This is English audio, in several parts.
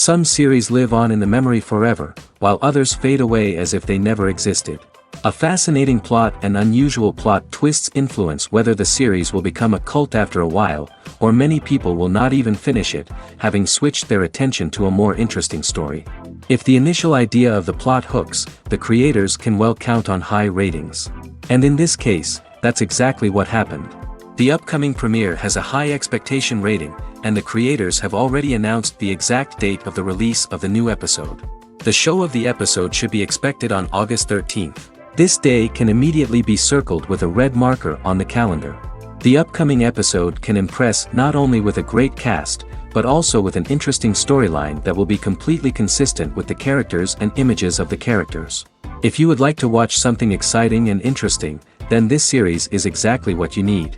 Some series live on in the memory forever, while others fade away as if they never existed. A fascinating plot and unusual plot twists influence whether the series will become a cult after a while, or many people will not even finish it, having switched their attention to a more interesting story. If the initial idea of the plot hooks, the creators can well count on high ratings. And in this case, that's exactly what happened. The upcoming premiere has a high expectation rating, and the creators have already announced the exact date of the release of the new episode. The show of the episode should be expected on August 13th. This day can immediately be circled with a red marker on the calendar. The upcoming episode can impress not only with a great cast, but also with an interesting storyline that will be completely consistent with the characters and images of the characters. If you would like to watch something exciting and interesting, then this series is exactly what you need.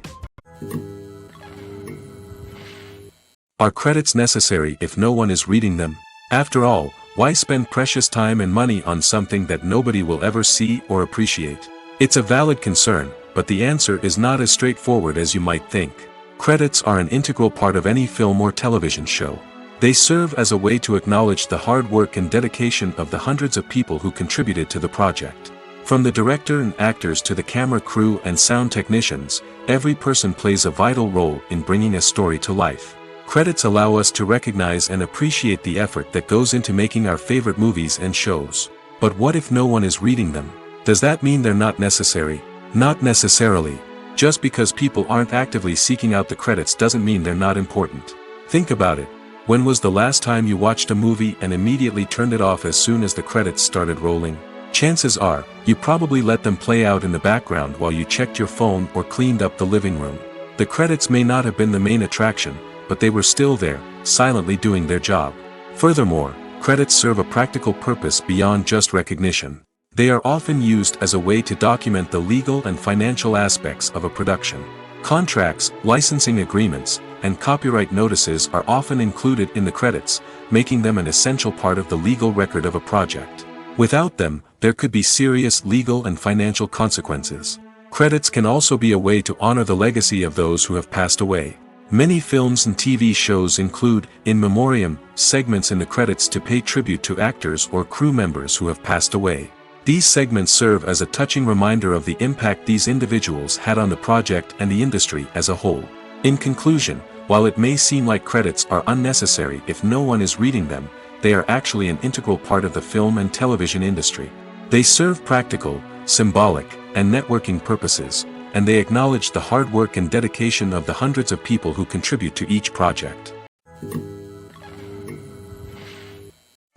Are credits necessary if no one is reading them? After all, why spend precious time and money on something that nobody will ever see or appreciate? It's a valid concern, but the answer is not as straightforward as you might think. Credits are an integral part of any film or television show. They serve as a way to acknowledge the hard work and dedication of the hundreds of people who contributed to the project. From the director and actors to the camera crew and sound technicians, every person plays a vital role in bringing a story to life. Credits allow us to recognize and appreciate the effort that goes into making our favorite movies and shows. But what if no one is reading them? Does that mean they're not necessary? Not necessarily. Just because people aren't actively seeking out the credits doesn't mean they're not important. Think about it. When was the last time you watched a movie and immediately turned it off as soon as the credits started rolling? Chances are, you probably let them play out in the background while you checked your phone or cleaned up the living room. The credits may not have been the main attraction, but they were still there, silently doing their job. Furthermore, credits serve a practical purpose beyond just recognition. They are often used as a way to document the legal and financial aspects of a production. Contracts, licensing agreements, and copyright notices are often included in the credits, making them an essential part of the legal record of a project. Without them, there could be serious legal and financial consequences. Credits can also be a way to honor the legacy of those who have passed away. Many films and TV shows include, in memoriam, segments in the credits to pay tribute to actors or crew members who have passed away. These segments serve as a touching reminder of the impact these individuals had on the project and the industry as a whole. In conclusion, while it may seem like credits are unnecessary if no one is reading them, they are actually an integral part of the film and television industry. They serve practical, symbolic, and networking purposes, and they acknowledge the hard work and dedication of the hundreds of people who contribute to each project.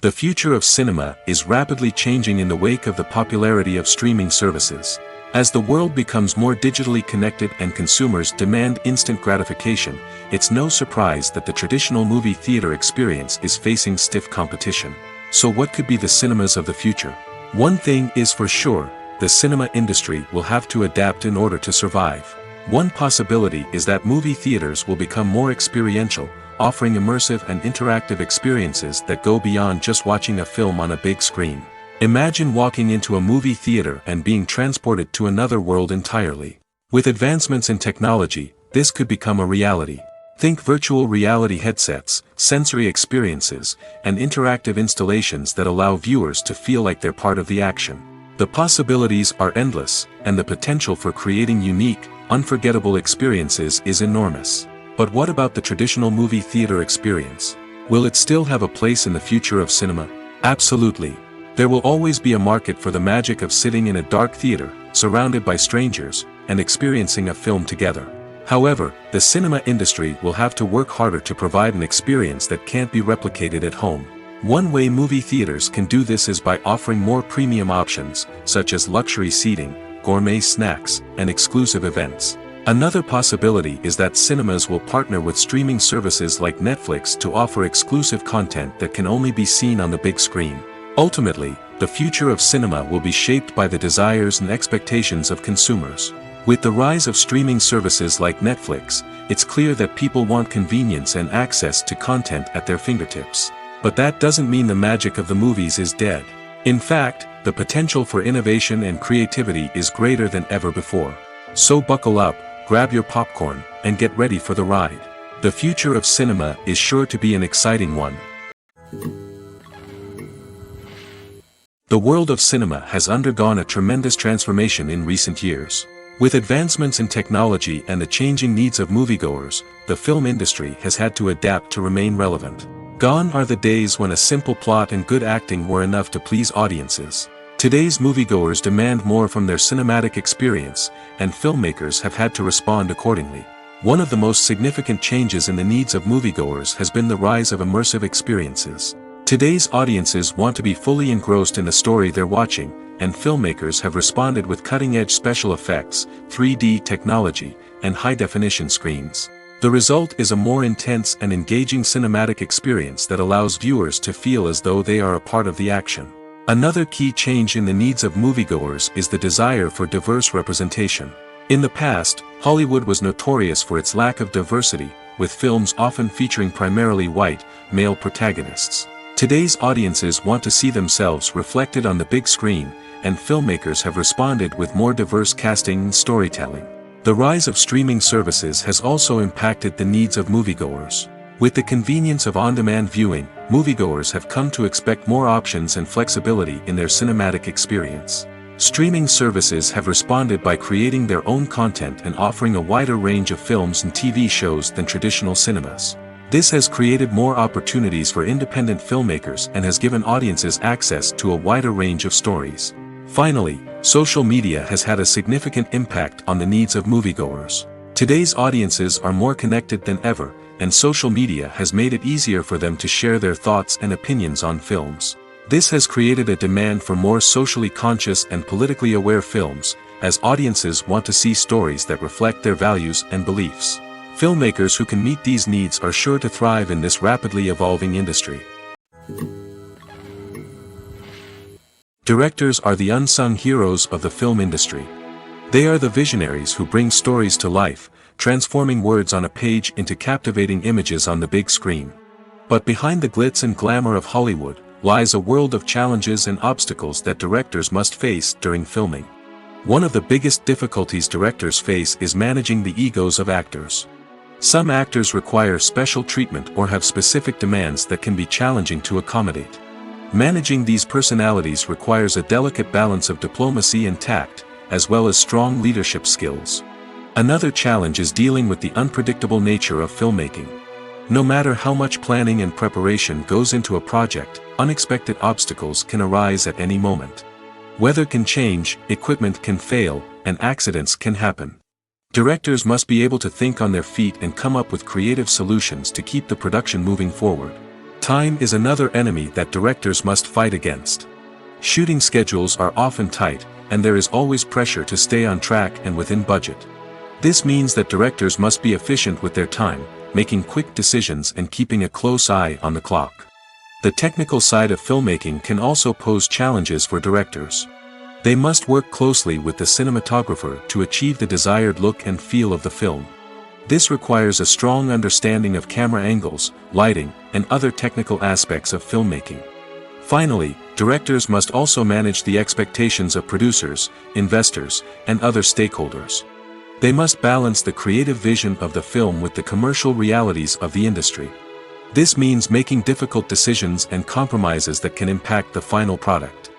The future of cinema is rapidly changing in the wake of the popularity of streaming services. As the world becomes more digitally connected and consumers demand instant gratification, it's no surprise that the traditional movie theater experience is facing stiff competition. So what could be the cinemas of the future? One thing is for sure, the cinema industry will have to adapt in order to survive. One possibility is that movie theaters will become more experiential, offering immersive and interactive experiences that go beyond just watching a film on a big screen. Imagine walking into a movie theater and being transported to another world entirely. With advancements in technology, this could become a reality. Think virtual reality headsets, sensory experiences, and interactive installations that allow viewers to feel like they're part of the action. The possibilities are endless, and the potential for creating unique, unforgettable experiences is enormous. But what about the traditional movie theater experience? Will it still have a place in the future of cinema? Absolutely. There will always be a market for the magic of sitting in a dark theater, surrounded by strangers, and experiencing a film together. However, the cinema industry will have to work harder to provide an experience that can't be replicated at home. One way movie theaters can do this is by offering more premium options, such as luxury seating, gourmet snacks, and exclusive events. Another possibility is that cinemas will partner with streaming services like Netflix to offer exclusive content that can only be seen on the big screen. Ultimately, the future of cinema will be shaped by the desires and expectations of consumers. With the rise of streaming services like Netflix, it's clear that people want convenience and access to content at their fingertips. But that doesn't mean the magic of the movies is dead. In fact, the potential for innovation and creativity is greater than ever before. So buckle up, grab your popcorn, and get ready for the ride. The future of cinema is sure to be an exciting one. The world of cinema has undergone a tremendous transformation in recent years. With advancements in technology and the changing needs of moviegoers, the film industry has had to adapt to remain relevant. Gone are the days when a simple plot and good acting were enough to please audiences. Today's moviegoers demand more from their cinematic experience, and filmmakers have had to respond accordingly. One of the most significant changes in the needs of moviegoers has been the rise of immersive experiences. Today's audiences want to be fully engrossed in the story they're watching, and filmmakers have responded with cutting-edge special effects, 3D technology, and high-definition screens. The result is a more intense and engaging cinematic experience that allows viewers to feel as though they are a part of the action. Another key change in the needs of moviegoers is the desire for diverse representation. In the past, Hollywood was notorious for its lack of diversity, with films often featuring primarily white, male protagonists. Today's audiences want to see themselves reflected on the big screen, and filmmakers have responded with more diverse casting and storytelling. The rise of streaming services has also impacted the needs of moviegoers. With the convenience of on-demand viewing, moviegoers have come to expect more options and flexibility in their cinematic experience. Streaming services have responded by creating their own content and offering a wider range of films and TV shows than traditional cinemas. This has created more opportunities for independent filmmakers and has given audiences access to a wider range of stories. Finally, social media has had a significant impact on the needs of moviegoers. Today's audiences are more connected than ever, and social media has made it easier for them to share their thoughts and opinions on films. This has created a demand for more socially conscious and politically aware films, as audiences want to see stories that reflect their values and beliefs. Filmmakers who can meet these needs are sure to thrive in this rapidly evolving industry. Directors are the unsung heroes of the film industry. They are the visionaries who bring stories to life, transforming words on a page into captivating images on the big screen. But behind the glitz and glamour of Hollywood lies a world of challenges and obstacles that directors must face during filming. One of the biggest difficulties directors face is managing the egos of actors. Some actors require special treatment or have specific demands that can be challenging to accommodate. Managing these personalities requires a delicate balance of diplomacy and tact, as well as strong leadership skills. Another challenge is dealing with the unpredictable nature of filmmaking. No matter how much planning and preparation goes into a project, unexpected obstacles can arise at any moment. Weather can change, equipment can fail, and accidents can happen. Directors must be able to think on their feet and come up with creative solutions to keep the production moving forward. Time is another enemy that directors must fight against. Shooting schedules are often tight, and there is always pressure to stay on track and within budget. This means that directors must be efficient with their time, making quick decisions and keeping a close eye on the clock. The technical side of filmmaking can also pose challenges for directors. They must work closely with the cinematographer to achieve the desired look and feel of the film. This requires a strong understanding of camera angles, lighting, and other technical aspects of filmmaking. Finally, directors must also manage the expectations of producers, investors, and other stakeholders. They must balance the creative vision of the film with the commercial realities of the industry. This means making difficult decisions and compromises that can impact the final product.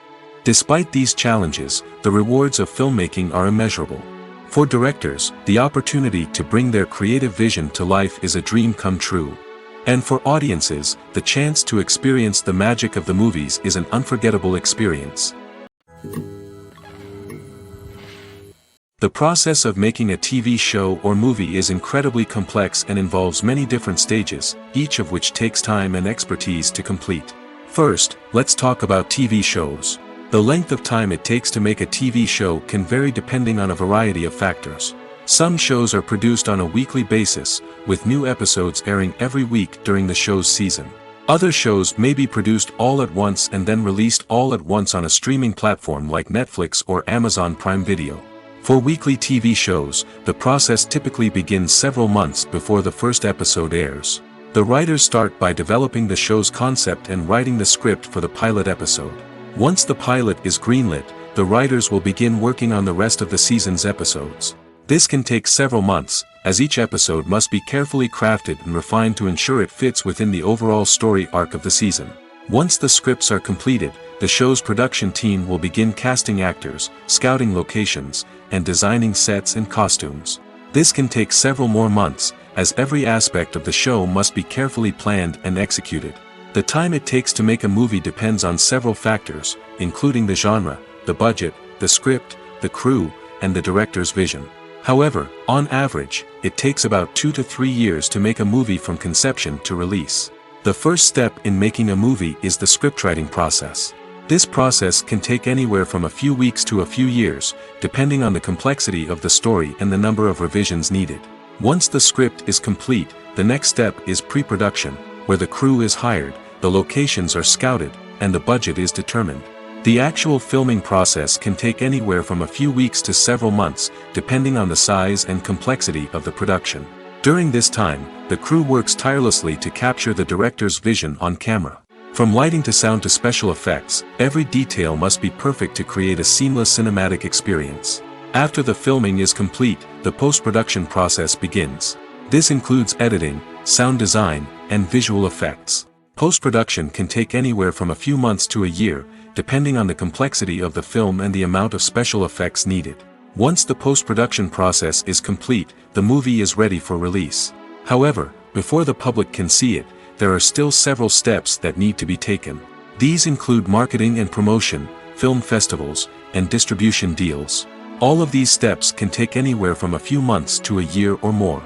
Despite these challenges, the rewards of filmmaking are immeasurable. For directors, the opportunity to bring their creative vision to life is a dream come true. And for audiences, the chance to experience the magic of the movies is an unforgettable experience. The process of making a TV show or movie is incredibly complex and involves many different stages, each of which takes time and expertise to complete. First, let's talk about TV shows. The length of time it takes to make a TV show can vary depending on a variety of factors. Some shows are produced on a weekly basis, with new episodes airing every week during the show's season. Other shows may be produced all at once and then released all at once on a streaming platform like Netflix or Amazon Prime Video. For weekly TV shows, the process typically begins several months before the first episode airs. The writers start by developing the show's concept and writing the script for the pilot episode. Once the pilot is greenlit, the writers will begin working on the rest of the season's episodes. This can take several months, as each episode must be carefully crafted and refined to ensure it fits within the overall story arc of the season. Once the scripts are completed, the show's production team will begin casting actors, scouting locations, and designing sets and costumes. This can take several more months, as every aspect of the show must be carefully planned and executed. The time it takes to make a movie depends on several factors, including the genre, the budget, the script, the crew, and the director's vision. However, on average, it takes about 2 to 3 years to make a movie from conception to release. The first step in making a movie is the scriptwriting process. This process can take anywhere from a few weeks to a few years, depending on the complexity of the story and the number of revisions needed. Once the script is complete, the next step is pre-production, where the crew is hired, the locations are scouted, and the budget is determined. The actual filming process can take anywhere from a few weeks to several months, depending on the size and complexity of the production. During this time, the crew works tirelessly to capture the director's vision on camera. From lighting to sound to special effects, every detail must be perfect to create a seamless cinematic experience. After the filming is complete, the post-production process begins. This includes editing, sound design, and visual effects. Post-production can take anywhere from a few months to a year, depending on the complexity of the film and the amount of special effects needed. Once the post-production process is complete, the movie is ready for release. However, before the public can see it, there are still several steps that need to be taken. These include marketing and promotion, film festivals, and distribution deals. All of these steps can take anywhere from a few months to a year or more.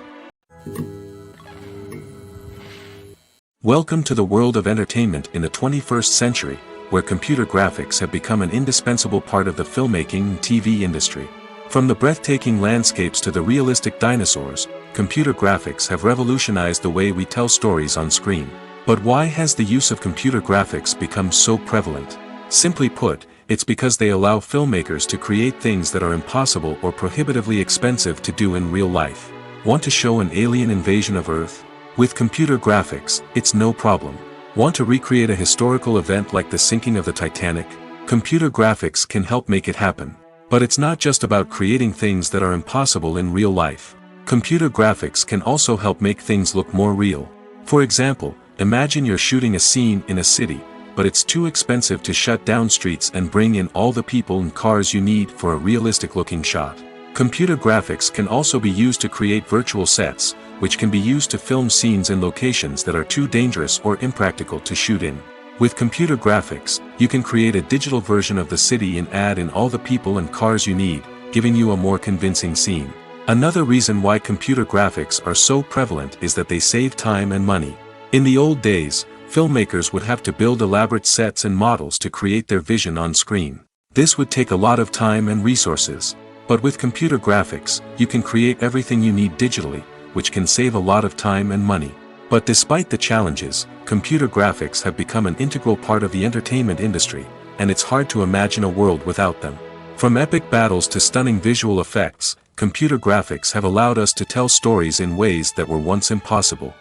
Welcome to the world of entertainment in the 21st century, where computer graphics have become an indispensable part of the filmmaking and TV industry. From the breathtaking landscapes to the realistic dinosaurs, computer graphics have revolutionized the way we tell stories on screen. But why has the use of computer graphics become so prevalent? Simply put, it's because they allow filmmakers to create things that are impossible or prohibitively expensive to do in real life. Want to show an alien invasion of Earth? With computer graphics, it's no problem. Want to recreate a historical event like the sinking of the Titanic? Computer graphics can help make it happen. But it's not just about creating things that are impossible in real life. Computer graphics can also help make things look more real. For example, imagine you're shooting a scene in a city, but it's too expensive to shut down streets and bring in all the people and cars you need for a realistic-looking shot. Computer graphics can also be used to create virtual sets, which can be used to film scenes in locations that are too dangerous or impractical to shoot in. With computer graphics, you can create a digital version of the city and add in all the people and cars you need, giving you a more convincing scene. Another reason why computer graphics are so prevalent is that they save time and money. In the old days, filmmakers would have to build elaborate sets and models to create their vision on screen. This would take a lot of time and resources. But with computer graphics, you can create everything you need digitally, which can save a lot of time and money. But despite the challenges, computer graphics have become an integral part of the entertainment industry, and it's hard to imagine a world without them. From epic battles to stunning visual effects, computer graphics have allowed us to tell stories in ways that were once impossible.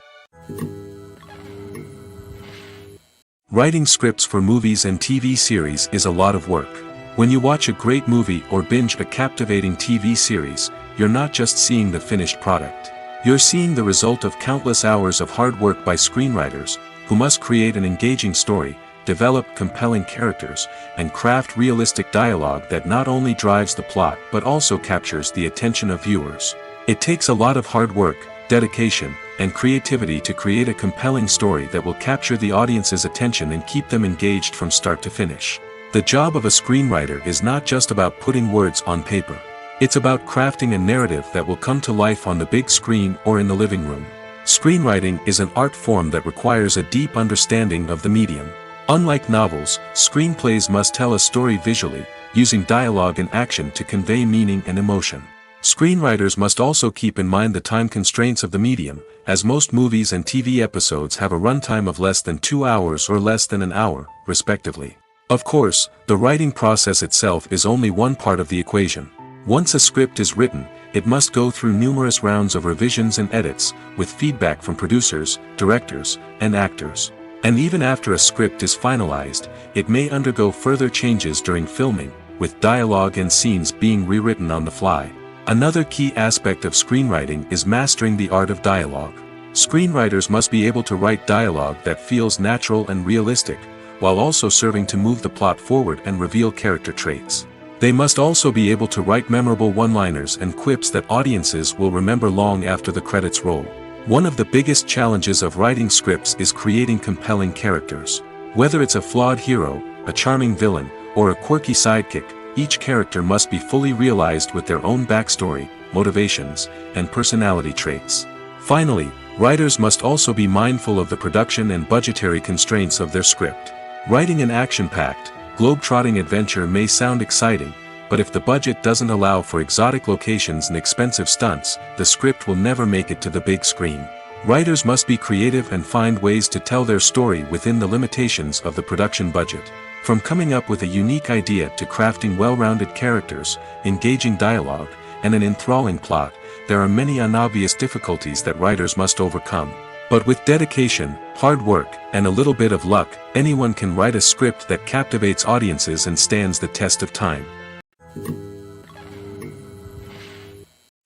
Writing scripts for movies and TV series is a lot of work. When you watch a great movie or binge a captivating TV series, you're not just seeing the finished product. You're seeing the result of countless hours of hard work by screenwriters, who must create an engaging story, develop compelling characters, and craft realistic dialogue that not only drives the plot but also captures the attention of viewers. It takes a lot of hard work, dedication, and creativity to create a compelling story that will capture the audience's attention and keep them engaged from start to finish. The job of a screenwriter is not just about putting words on paper. It's about crafting a narrative that will come to life on the big screen or in the living room. Screenwriting is an art form that requires a deep understanding of the medium. Unlike novels, screenplays must tell a story visually, using dialogue and action to convey meaning and emotion. Screenwriters must also keep in mind the time constraints of the medium, as most movies and TV episodes have a runtime of less than 2 hours or less than an hour, respectively. Of course, the writing process itself is only one part of the equation. Once a script is written, it must go through numerous rounds of revisions and edits, with feedback from producers, directors, and actors. And even after a script is finalized, it may undergo further changes during filming, with dialogue and scenes being rewritten on the fly. Another key aspect of screenwriting is mastering the art of dialogue. Screenwriters must be able to write dialogue that feels natural and realistic, while also serving to move the plot forward and reveal character traits. They must also be able to write memorable one-liners and quips that audiences will remember long after the credits roll. One of the biggest challenges of writing scripts is creating compelling characters. Whether it's a flawed hero, a charming villain, or a quirky sidekick, each character must be fully realized with their own backstory, motivations, and personality traits. Finally, writers must also be mindful of the production and budgetary constraints of their script. Writing an action-packed, globe-trotting adventure may sound exciting, but if the budget doesn't allow for exotic locations and expensive stunts, the script will never make it to the big screen. Writers must be creative and find ways to tell their story within the limitations of the production budget. From coming up with a unique idea to crafting well-rounded characters, engaging dialogue, and an enthralling plot, there are many unobvious difficulties that writers must overcome. But with dedication, hard work, and a little bit of luck, anyone can write a script that captivates audiences and stands the test of time.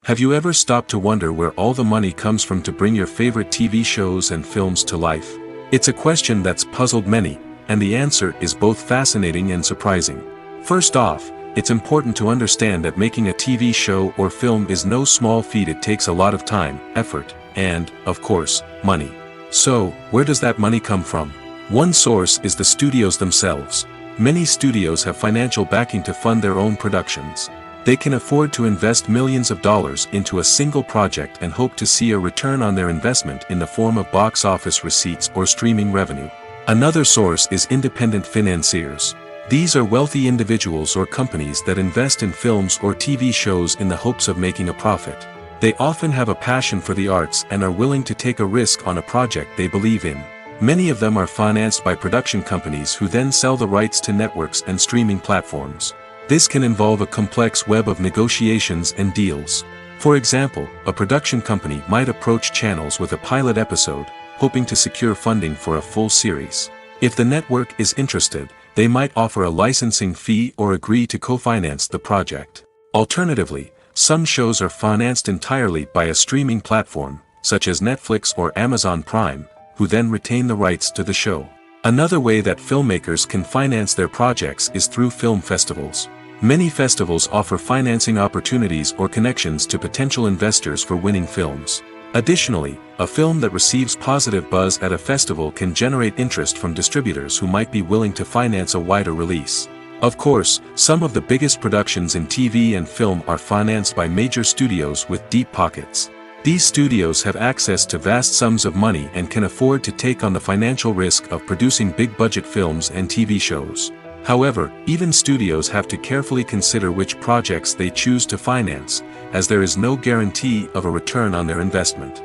Have you ever stopped to wonder where all the money comes from to bring your favorite TV shows and films to life? It's a question that's puzzled many, and the answer is both fascinating and surprising. First off, it's important to understand that making a TV show or film is no small feat. It takes a lot of time, effort, and, of course, money. So, where does that money come from? One source is the studios themselves. Many studios have financial backing to fund their own productions. They can afford to invest millions of dollars into a single project and hope to see a return on their investment in the form of box office receipts or streaming revenue. Another source is independent financiers. These are wealthy individuals or companies that invest in films or TV shows in the hopes of making a profit. They often have a passion for the arts and are willing to take a risk on a project they believe in. Many of them are financed by production companies who then sell the rights to networks and streaming platforms. This can involve a complex web of negotiations and deals. For example, a production company might approach channels with a pilot episode, hoping to secure funding for a full series. If the network is interested, they might offer a licensing fee or agree to co-finance the project. Alternatively, some shows are financed entirely by a streaming platform, such as Netflix or Amazon Prime, who then retain the rights to the show. Another way that filmmakers can finance their projects is through film festivals. Many festivals offer financing opportunities or connections to potential investors for winning films. Additionally, a film that receives positive buzz at a festival can generate interest from distributors who might be willing to finance a wider release. Of course, some of the biggest productions in TV and film are financed by major studios with deep pockets. These studios have access to vast sums of money and can afford to take on the financial risk of producing big-budget films and TV shows. However, even studios have to carefully consider which projects they choose to finance, as there is no guarantee of a return on their investment.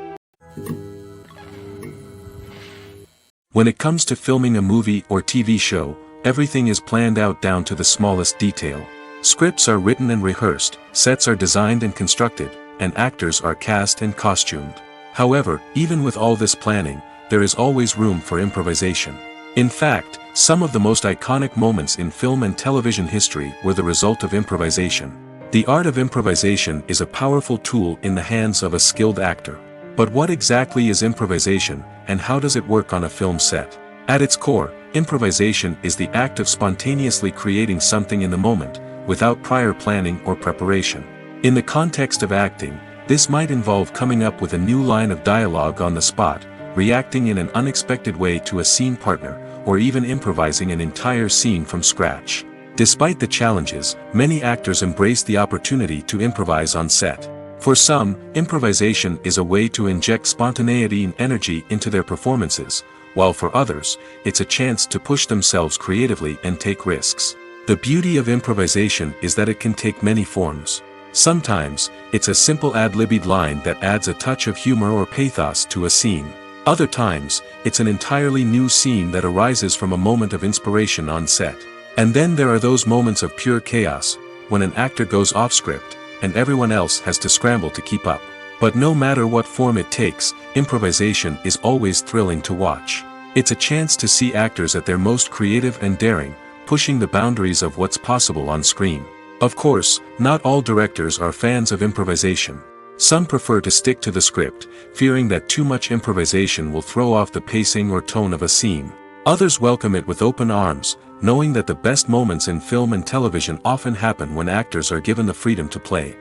When it comes to filming a movie or TV show, everything is planned out down to the smallest detail. Scripts are written and rehearsed, sets are designed and constructed, and actors are cast and costumed. However, even with all this planning, there is always room for improvisation. In fact, some of the most iconic moments in film and television history were the result of improvisation. The art of improvisation is a powerful tool in the hands of a skilled actor. But what exactly is improvisation, and how does it work on a film set? At its core, improvisation is the act of spontaneously creating something in the moment, without prior planning or preparation. In the context of acting, this might involve coming up with a new line of dialogue on the spot, reacting in an unexpected way to a scene partner, or even improvising an entire scene from scratch. Despite the challenges, many actors embrace the opportunity to improvise on set. For some, improvisation is a way to inject spontaneity and energy into their performances, while for others, it's a chance to push themselves creatively and take risks. The beauty of improvisation is that it can take many forms. Sometimes, it's a simple ad-libbed line that adds a touch of humor or pathos to a scene. Other times, it's an entirely new scene that arises from a moment of inspiration on set. And then there are those moments of pure chaos, when an actor goes off script, and everyone else has to scramble to keep up. But no matter what form it takes, improvisation is always thrilling to watch. It's a chance to see actors at their most creative and daring, pushing the boundaries of what's possible on screen. Of course, not all directors are fans of improvisation. Some prefer to stick to the script, fearing that too much improvisation will throw off the pacing or tone of a scene. Others welcome it with open arms, knowing that the best moments in film and television often happen when actors are given the freedom to play.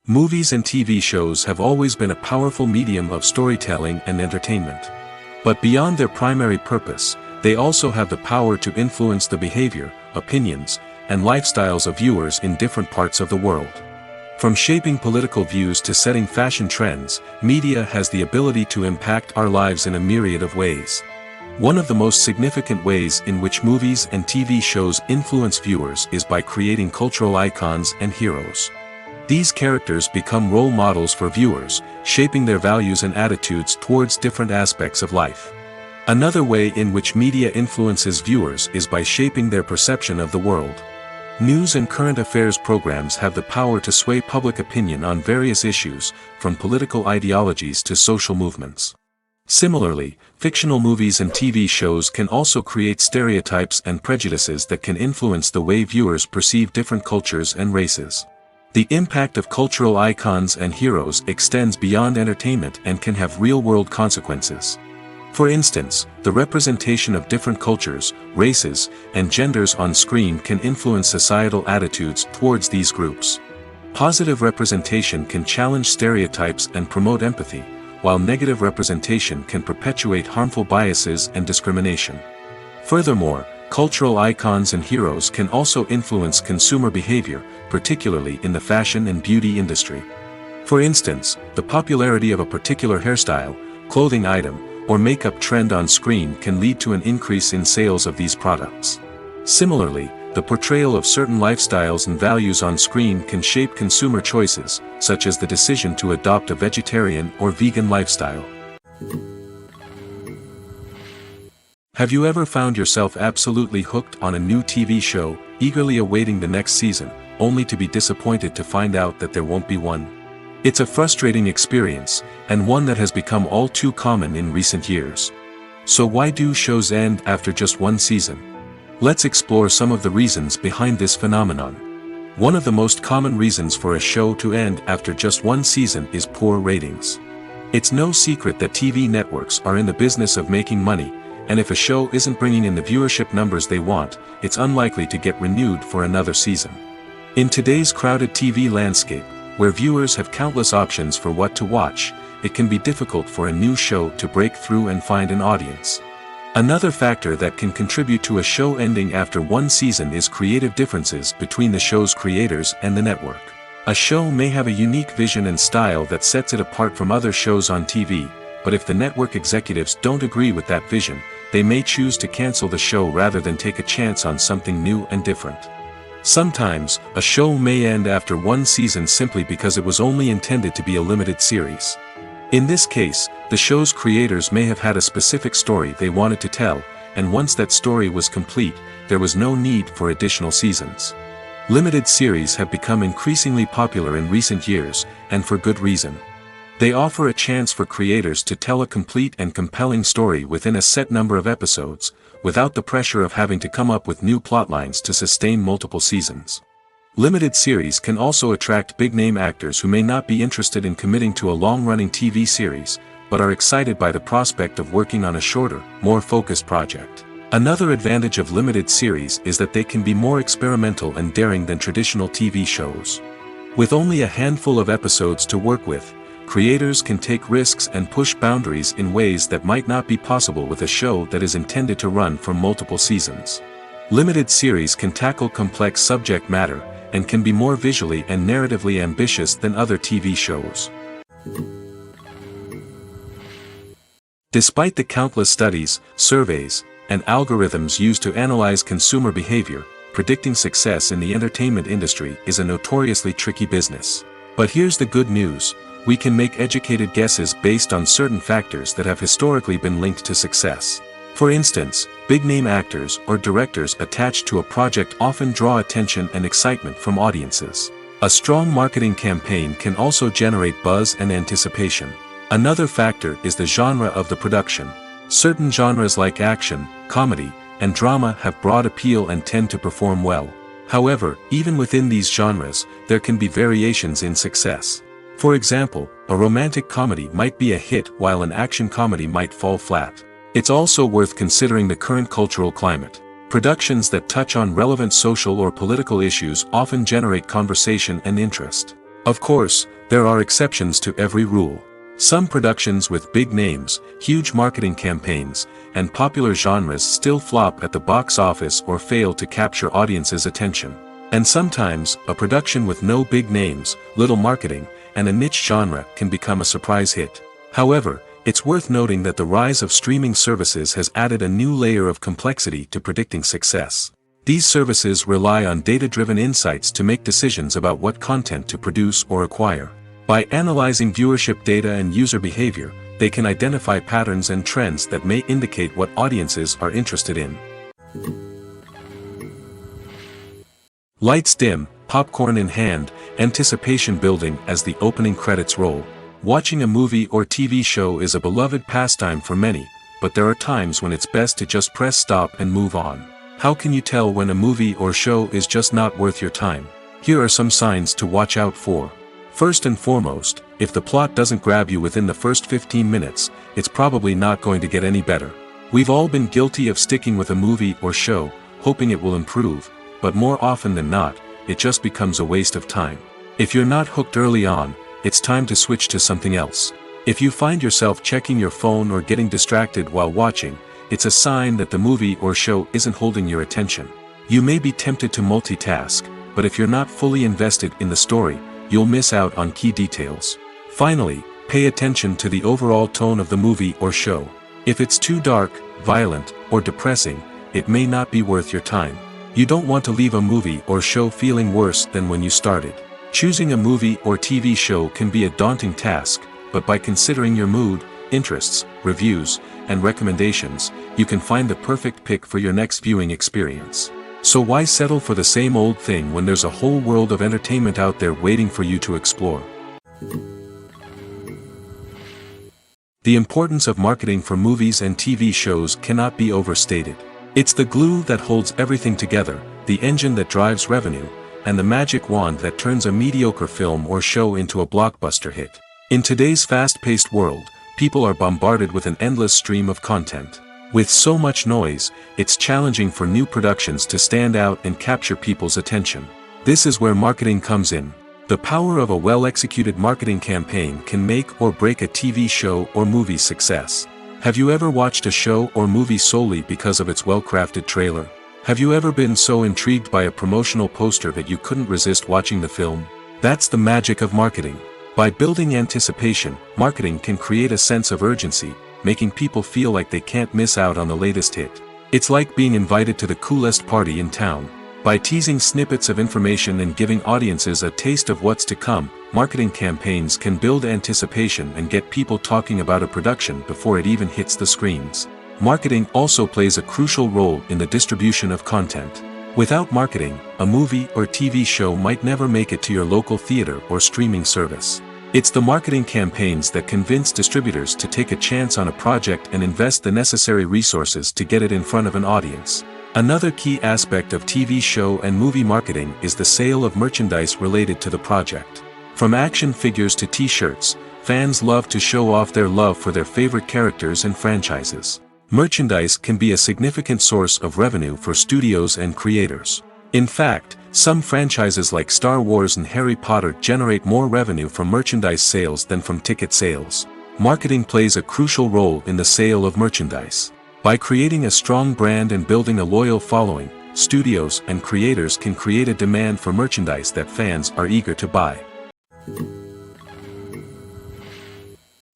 Movies and TV shows have always been a powerful medium of storytelling and entertainment. But beyond their primary purpose, they also have the power to influence the behavior, opinions, and lifestyles of viewers in different parts of the world. From shaping political views to setting fashion trends, media has the ability to impact our lives in a myriad of ways. One of the most significant ways in which movies and TV shows influence viewers is by creating cultural icons and heroes. These characters become role models for viewers, shaping their values and attitudes towards different aspects of life. Another way in which media influences viewers is by shaping their perception of the world. News and current affairs programs have the power to sway public opinion on various issues, from political ideologies to social movements. Similarly, fictional movies and TV shows can also create stereotypes and prejudices that can influence the way viewers perceive different cultures and races. The impact of cultural icons and heroes extends beyond entertainment and can have real-world consequences. For instance, the representation of different cultures, races, and genders on screen can influence societal attitudes towards these groups. Positive representation can challenge stereotypes and promote empathy, while negative representation can perpetuate harmful biases and discrimination. Furthermore, cultural icons and heroes can also influence consumer behavior, particularly in the fashion and beauty industry. For instance, the popularity of a particular hairstyle, clothing item, or makeup trend on screen can lead to an increase in sales of these products. Similarly, the portrayal of certain lifestyles and values on screen can shape consumer choices, such as the decision to adopt a vegetarian or vegan lifestyle. Have you ever found yourself absolutely hooked on a new TV show, eagerly awaiting the next season, only to be disappointed to find out that there won't be one? It's a frustrating experience, and one that has become all too common in recent years. So why do shows end after just one season? Let's explore some of the reasons behind this phenomenon. One of the most common reasons for a show to end after just one season is poor ratings. It's no secret that TV networks are in the business of making money, and if a show isn't bringing in the viewership numbers they want, it's unlikely to get renewed for another season. In today's crowded TV landscape, where viewers have countless options for what to watch, it can be difficult for a new show to break through and find an audience. Another factor that can contribute to a show ending after one season is creative differences between the show's creators and the network. A show may have a unique vision and style that sets it apart from other shows on TV, but if the network executives don't agree with that vision, they may choose to cancel the show rather than take a chance on something new and different. Sometimes, a show may end after one season simply because it was only intended to be a limited series. In this case, the show's creators may have had a specific story they wanted to tell, and once that story was complete, there was no need for additional seasons. Limited series have become increasingly popular in recent years, and for good reason. They offer a chance for creators to tell a complete and compelling story within a set number of episodes, without the pressure of having to come up with new plotlines to sustain multiple seasons. Limited series can also attract big-name actors who may not be interested in committing to a long-running TV series, but are excited by the prospect of working on a shorter, more focused project. Another advantage of limited series is that they can be more experimental and daring than traditional TV shows. With only a handful of episodes to work with, creators can take risks and push boundaries in ways that might not be possible with a show that is intended to run for multiple seasons. Limited series can tackle complex subject matter, and can be more visually and narratively ambitious than other TV shows. Despite the countless studies, surveys, and algorithms used to analyze consumer behavior, predicting success in the entertainment industry is a notoriously tricky business. But here's the good news: we can make educated guesses based on certain factors that have historically been linked to success. For instance, big-name actors or directors attached to a project often draw attention and excitement from audiences. A strong marketing campaign can also generate buzz and anticipation. Another factor is the genre of the production. Certain genres like action, comedy, and drama have broad appeal and tend to perform well. However, even within these genres, there can be variations in success. For example, a romantic comedy might be a hit while an action comedy might fall flat. It's also worth considering the current cultural climate. Productions that touch on relevant social or political issues often generate conversation and interest. Of course, there are exceptions to every rule. Some productions with big names, huge marketing campaigns, and popular genres still flop at the box office or fail to capture audiences' attention. And sometimes, a production with no big names, little marketing, and a niche genre can become a surprise hit. However, it's worth noting that the rise of streaming services has added a new layer of complexity to predicting success. These services rely on data-driven insights to make decisions about what content to produce or acquire. By analyzing viewership data and user behavior, they can identify patterns and trends that may indicate what audiences are interested in. Lights dim, popcorn in hand, anticipation building as the opening credits roll. Watching a movie or TV show is a beloved pastime for many, but there are times when it's best to just press stop and move on. How can you tell when a movie or show is just not worth your time? Here are some signs to watch out for. First and foremost, if the plot doesn't grab you within the first 15 minutes, it's probably not going to get any better. We've all been guilty of sticking with a movie or show, hoping it will improve, but more often than not, it just becomes a waste of time. If you're not hooked early on, it's time to switch to something else. If you find yourself checking your phone or getting distracted while watching, it's a sign that the movie or show isn't holding your attention. You may be tempted to multitask, but if you're not fully invested in the story, you'll miss out on key details. Finally, pay attention to the overall tone of the movie or show. If it's too dark, violent, or depressing, it may not be worth your time. You don't want to leave a movie or show feeling worse than when you started. Choosing a movie or TV show can be a daunting task, but by considering your mood, interests, reviews, and recommendations, you can find the perfect pick for your next viewing experience. So why settle for the same old thing when there's a whole world of entertainment out there waiting for you to explore? The importance of marketing for movies and TV shows cannot be overstated. It's the glue that holds everything together, the engine that drives revenue, and the magic wand that turns a mediocre film or show into a blockbuster hit. In today's fast-paced world, people are bombarded with an endless stream of content. With so much noise, it's challenging for new productions to stand out and capture people's attention. This is where marketing comes in. The power of a well-executed marketing campaign can make or break a TV show or movie's success. Have you ever watched a show or movie solely because of its well-crafted trailer? Have you ever been so intrigued by a promotional poster that you couldn't resist watching the film? That's the magic of marketing. By building anticipation, marketing can create a sense of urgency, making people feel like they can't miss out on the latest hit. It's like being invited to the coolest party in town. By teasing snippets of information and giving audiences a taste of what's to come, marketing campaigns can build anticipation and get people talking about a production before it even hits the screens. Marketing also plays a crucial role in the distribution of content. Without marketing, a movie or TV show might never make it to your local theater or streaming service. It's the marketing campaigns that convince distributors to take a chance on a project and invest the necessary resources to get it in front of an audience. Another key aspect of TV show and movie marketing is the sale of merchandise related to the project. From action figures to t-shirts, fans love to show off their love for their favorite characters and franchises. Merchandise can be a significant source of revenue for studios and creators. In fact, some franchises like Star Wars and Harry Potter generate more revenue from merchandise sales than from ticket sales. Marketing plays a crucial role in the sale of merchandise. By creating a strong brand and building a loyal following, studios and creators can create a demand for merchandise that fans are eager to buy.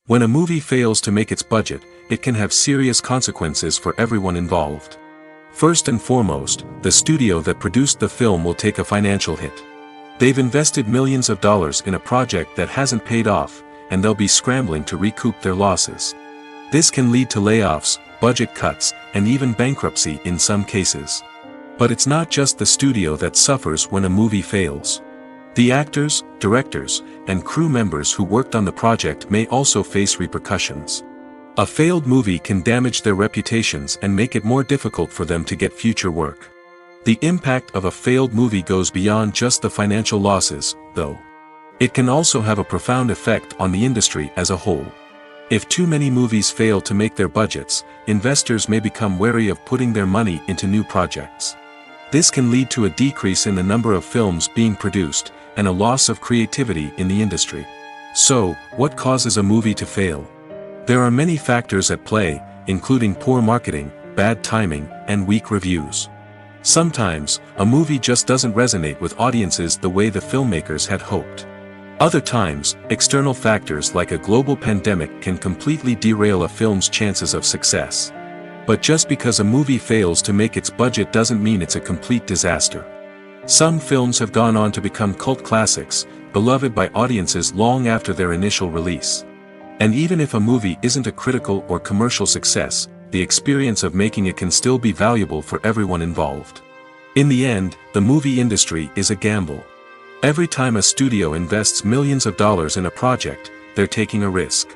When a movie fails to make its budget, it can have serious consequences for everyone involved. First and foremost, the studio that produced the film will take a financial hit. They've invested millions of dollars in a project that hasn't paid off, and they'll be scrambling to recoup their losses. This can lead to layoffs, budget cuts, and even bankruptcy in some cases. But it's not just the studio that suffers when a movie fails. The actors, directors, and crew members who worked on the project may also face repercussions. A failed movie can damage their reputations and make it more difficult for them to get future work. The impact of a failed movie goes beyond just the financial losses, though. It can also have a profound effect on the industry as a whole. If too many movies fail to make their budgets, investors may become wary of putting their money into new projects. This can lead to a decrease in the number of films being produced, and a loss of creativity in the industry. So, what causes a movie to fail? There are many factors at play, including poor marketing, bad timing, and weak reviews. Sometimes, a movie just doesn't resonate with audiences the way the filmmakers had hoped. Other times, external factors like a global pandemic can completely derail a film's chances of success. But just because a movie fails to make its budget doesn't mean it's a complete disaster. Some films have gone on to become cult classics, beloved by audiences long after their initial release. And even if a movie isn't a critical or commercial success, the experience of making it can still be valuable for everyone involved. In the end, the movie industry is a gamble. Every time a studio invests millions of dollars in a project, they're taking a risk.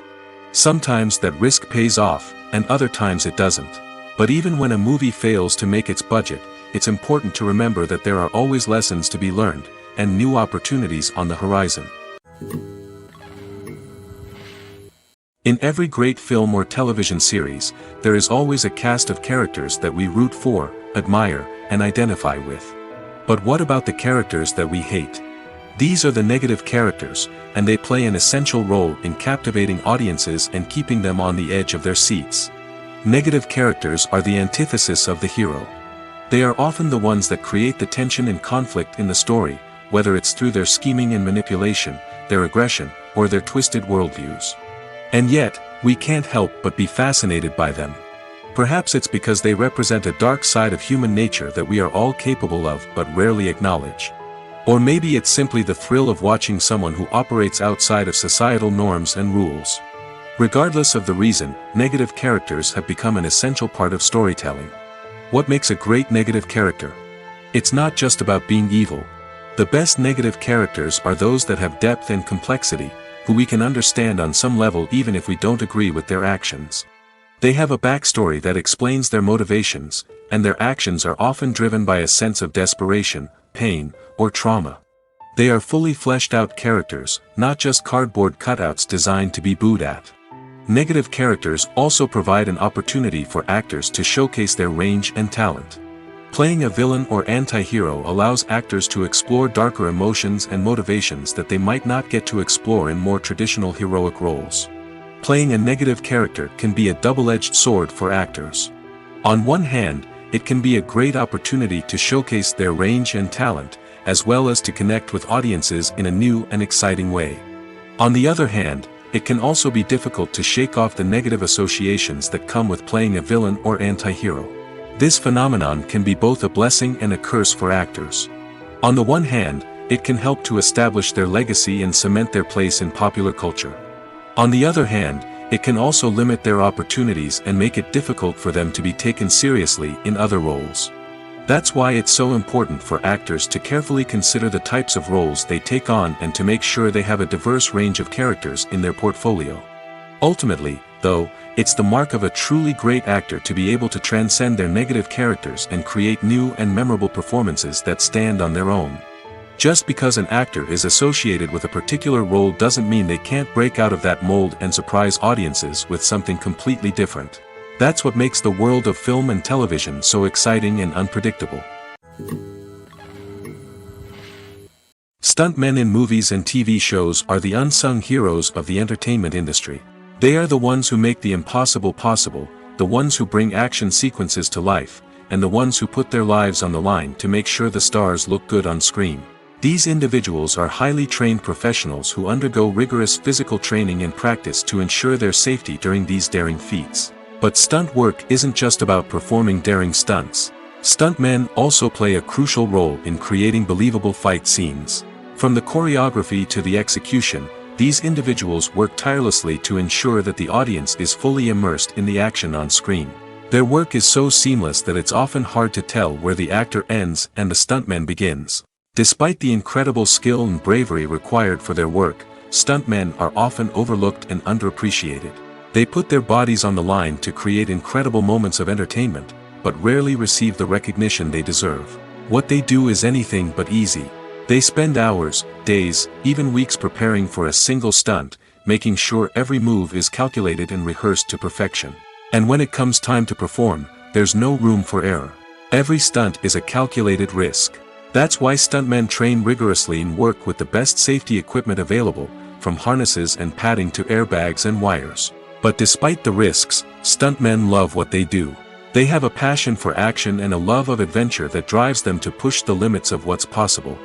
Sometimes that risk pays off, and other times it doesn't. But even when a movie fails to make its budget, it's important to remember that there are always lessons to be learned, and new opportunities on the horizon. In every great film or television series, there is always a cast of characters that we root for, admire, and identify with. But what about the characters that we hate? These are the negative characters, and they play an essential role in captivating audiences and keeping them on the edge of their seats. Negative characters are the antithesis of the hero. They are often the ones that create the tension and conflict in the story, whether it's through their scheming and manipulation, their aggression, or their twisted worldviews. And yet, we can't help but be fascinated by them. Perhaps it's because they represent a dark side of human nature that we are all capable of but rarely acknowledge. Or maybe it's simply the thrill of watching someone who operates outside of societal norms and rules. Regardless of the reason, negative characters have become an essential part of storytelling. What makes a great negative character? It's not just about being evil. The best negative characters are those that have depth and complexity, who we can understand on some level even if we don't agree with their actions. They have a backstory that explains their motivations, and their actions are often driven by a sense of desperation, pain, or trauma. They are fully fleshed out characters, not just cardboard cutouts designed to be booed at. Negative characters also provide an opportunity for actors to showcase their range and talent. Playing a villain or anti-hero allows actors to explore darker emotions and motivations that they might not get to explore in more traditional heroic roles. Playing a negative character can be a double-edged sword for actors. On one hand, it can be a great opportunity to showcase their range and talent, as well as to connect with audiences in a new and exciting way. On the other hand, it can also be difficult to shake off the negative associations that come with playing a villain or anti-hero. This phenomenon can be both a blessing and a curse for actors. On the one hand, it can help to establish their legacy and cement their place in popular culture. On the other hand, it can also limit their opportunities and make it difficult for them to be taken seriously in other roles. That's why it's so important for actors to carefully consider the types of roles they take on and to make sure they have a diverse range of characters in their portfolio. Ultimately, though, it's the mark of a truly great actor to be able to transcend their negative characters and create new and memorable performances that stand on their own. Just because an actor is associated with a particular role doesn't mean they can't break out of that mold and surprise audiences with something completely different. That's what makes the world of film and television so exciting and unpredictable. Stuntmen in movies and TV shows are the unsung heroes of the entertainment industry. They are the ones who make the impossible possible, the ones who bring action sequences to life, and the ones who put their lives on the line to make sure the stars look good on screen. These individuals are highly trained professionals who undergo rigorous physical training and practice to ensure their safety during these daring feats. But stunt work isn't just about performing daring stunts. Stuntmen also play a crucial role in creating believable fight scenes. From the choreography to the execution, these individuals work tirelessly to ensure that the audience is fully immersed in the action on screen. Their work is so seamless that it's often hard to tell where the actor ends and the stuntman begins. Despite the incredible skill and bravery required for their work, stuntmen are often overlooked and underappreciated. They put their bodies on the line to create incredible moments of entertainment, but rarely receive the recognition they deserve. What they do is anything but easy. They spend hours, days, even weeks preparing for a single stunt, making sure every move is calculated and rehearsed to perfection. And when it comes time to perform, there's no room for error. Every stunt is a calculated risk. That's why stuntmen train rigorously and work with the best safety equipment available, from harnesses and padding to airbags and wires. But despite the risks, stuntmen love what they do. They have a passion for action and a love of adventure that drives them to push the limits of what's possible.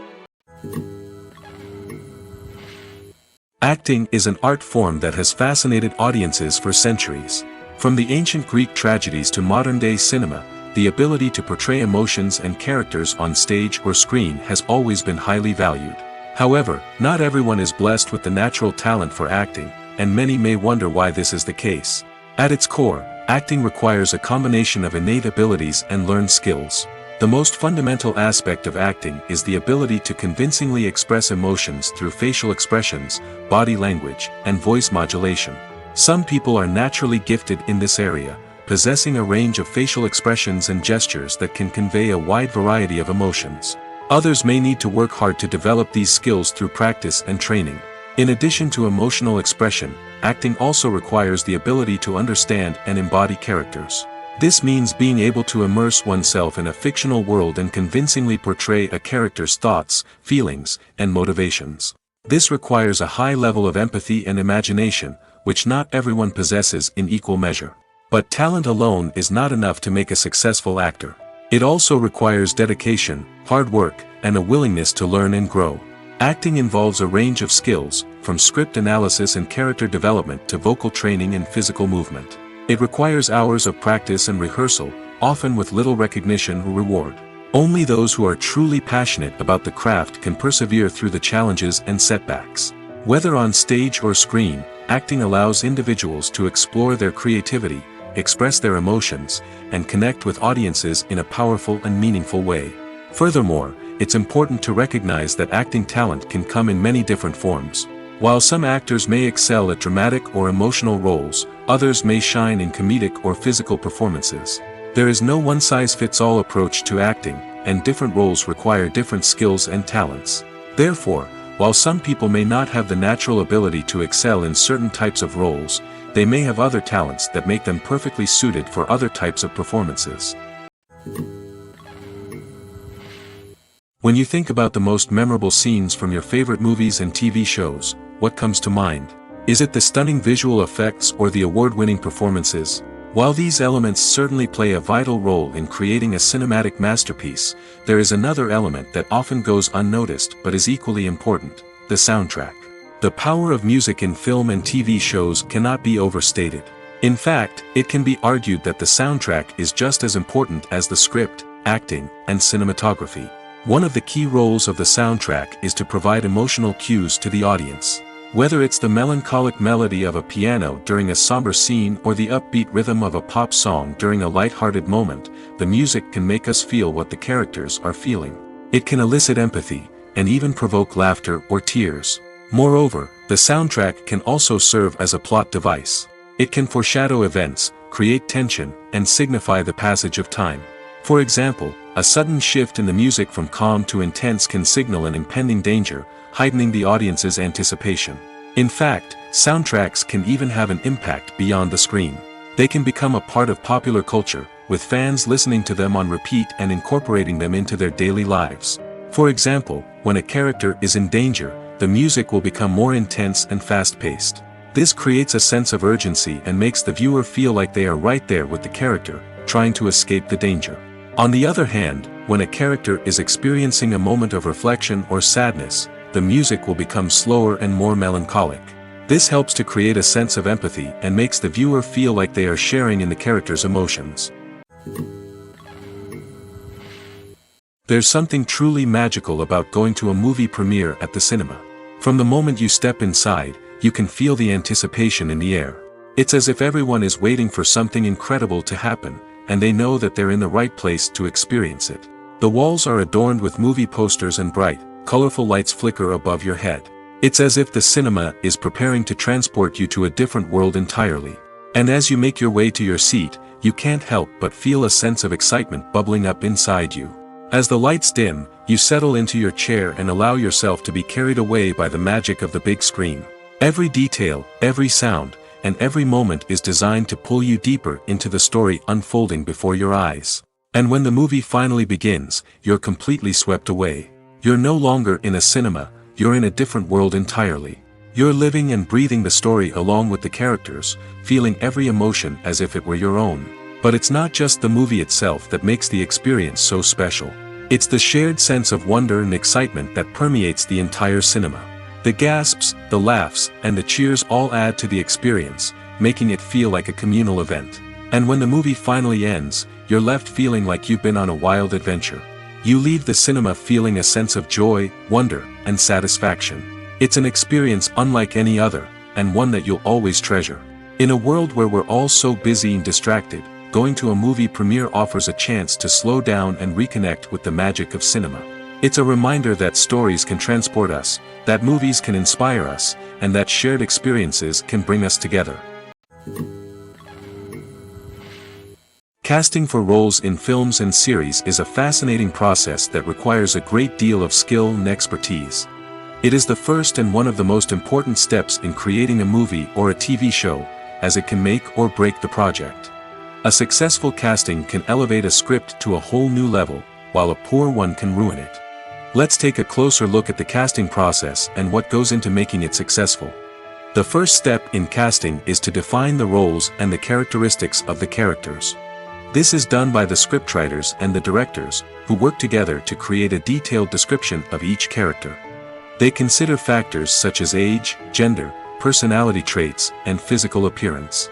Acting is an art form that has fascinated audiences for centuries. From the ancient Greek tragedies to modern-day cinema, the ability to portray emotions and characters on stage or screen has always been highly valued. However, not everyone is blessed with the natural talent for acting, and many may wonder why this is the case. At its core, acting requires a combination of innate abilities and learned skills. The most fundamental aspect of acting is the ability to convincingly express emotions through facial expressions, body language, and voice modulation. Some people are naturally gifted in this area, possessing a range of facial expressions and gestures that can convey a wide variety of emotions. Others may need to work hard to develop these skills through practice and training. In addition to emotional expression, acting also requires the ability to understand and embody characters. This means being able to immerse oneself in a fictional world and convincingly portray a character's thoughts, feelings, and motivations. This requires a high level of empathy and imagination, which not everyone possesses in equal measure. But talent alone is not enough to make a successful actor. It also requires dedication, hard work, and a willingness to learn and grow. Acting involves a range of skills, from script analysis and character development to vocal training and physical movement. It requires hours of practice and rehearsal, often with little recognition or reward. Only those who are truly passionate about the craft can persevere through the challenges and setbacks. Whether on stage or screen, acting allows individuals to explore their creativity, express their emotions, and connect with audiences in a powerful and meaningful way. Furthermore, it's important to recognize that acting talent can come in many different forms. While some actors may excel at dramatic or emotional roles, others may shine in comedic or physical performances. There is no one-size-fits-all approach to acting, and different roles require different skills and talents. Therefore, while some people may not have the natural ability to excel in certain types of roles, they may have other talents that make them perfectly suited for other types of performances. When you think about the most memorable scenes from your favorite movies and TV shows, what comes to mind? Is it the stunning visual effects or the award-winning performances? While these elements certainly play a vital role in creating a cinematic masterpiece, there is another element that often goes unnoticed but is equally important: the soundtrack. The power of music in film and TV shows cannot be overstated. In fact, it can be argued that the soundtrack is just as important as the script, acting, and cinematography. One of the key roles of the soundtrack is to provide emotional cues to the audience. Whether it's the melancholic melody of a piano during a somber scene or the upbeat rhythm of a pop song during a light-hearted moment, the music can make us feel what the characters are feeling. It can elicit empathy, and even provoke laughter or tears. Moreover, the soundtrack can also serve as a plot device. It can foreshadow events, create tension, and signify the passage of time. For example, a sudden shift in the music from calm to intense can signal an impending danger, heightening the audience's anticipation. In fact, soundtracks can even have an impact beyond the screen. They can become a part of popular culture, with fans listening to them on repeat and incorporating them into their daily lives. For example, when a character is in danger, the music will become more intense and fast-paced. This creates a sense of urgency and makes the viewer feel like they are right there with the character, trying to escape the danger. On the other hand, when a character is experiencing a moment of reflection or sadness, the music will become slower and more melancholic. This helps to create a sense of empathy and makes the viewer feel like they are sharing in the character's emotions. There's something truly magical about going to a movie premiere at the cinema. From the moment you step inside, you can feel the anticipation in the air. It's as if everyone is waiting for something incredible to happen, and they know that they're in the right place to experience it. The walls are adorned with movie posters and bright, colorful lights flicker above your head. It's as if the cinema is preparing to transport you to a different world entirely. And as you make your way to your seat, you can't help but feel a sense of excitement bubbling up inside you. As the lights dim, you settle into your chair and allow yourself to be carried away by the magic of the big screen. Every detail, every sound, and every moment is designed to pull you deeper into the story unfolding before your eyes. And when the movie finally begins, you're completely swept away. You're no longer in a cinema, you're in a different world entirely. You're living and breathing the story along with the characters, feeling every emotion as if it were your own. But it's not just the movie itself that makes the experience so special. It's the shared sense of wonder and excitement that permeates the entire cinema. The gasps, the laughs, and the cheers all add to the experience, making it feel like a communal event. And when the movie finally ends, you're left feeling like you've been on a wild adventure. You leave the cinema feeling a sense of joy, wonder, and satisfaction. It's an experience unlike any other, and one that you'll always treasure. In a world where we're all so busy and distracted, going to a movie premiere offers a chance to slow down and reconnect with the magic of cinema. It's a reminder that stories can transport us, that movies can inspire us, and that shared experiences can bring us together. Casting for roles in films and series is a fascinating process that requires a great deal of skill and expertise. It is the first and one of the most important steps in creating a movie or a TV show, as it can make or break the project. A successful casting can elevate a script to a whole new level, while a poor one can ruin it. Let's take a closer look at the casting process and what goes into making it successful. The first step in casting is to define the roles and the characteristics of the characters. This is done by the scriptwriters and the directors, who work together to create a detailed description of each character. They consider factors such as age, gender, personality traits, and physical appearance.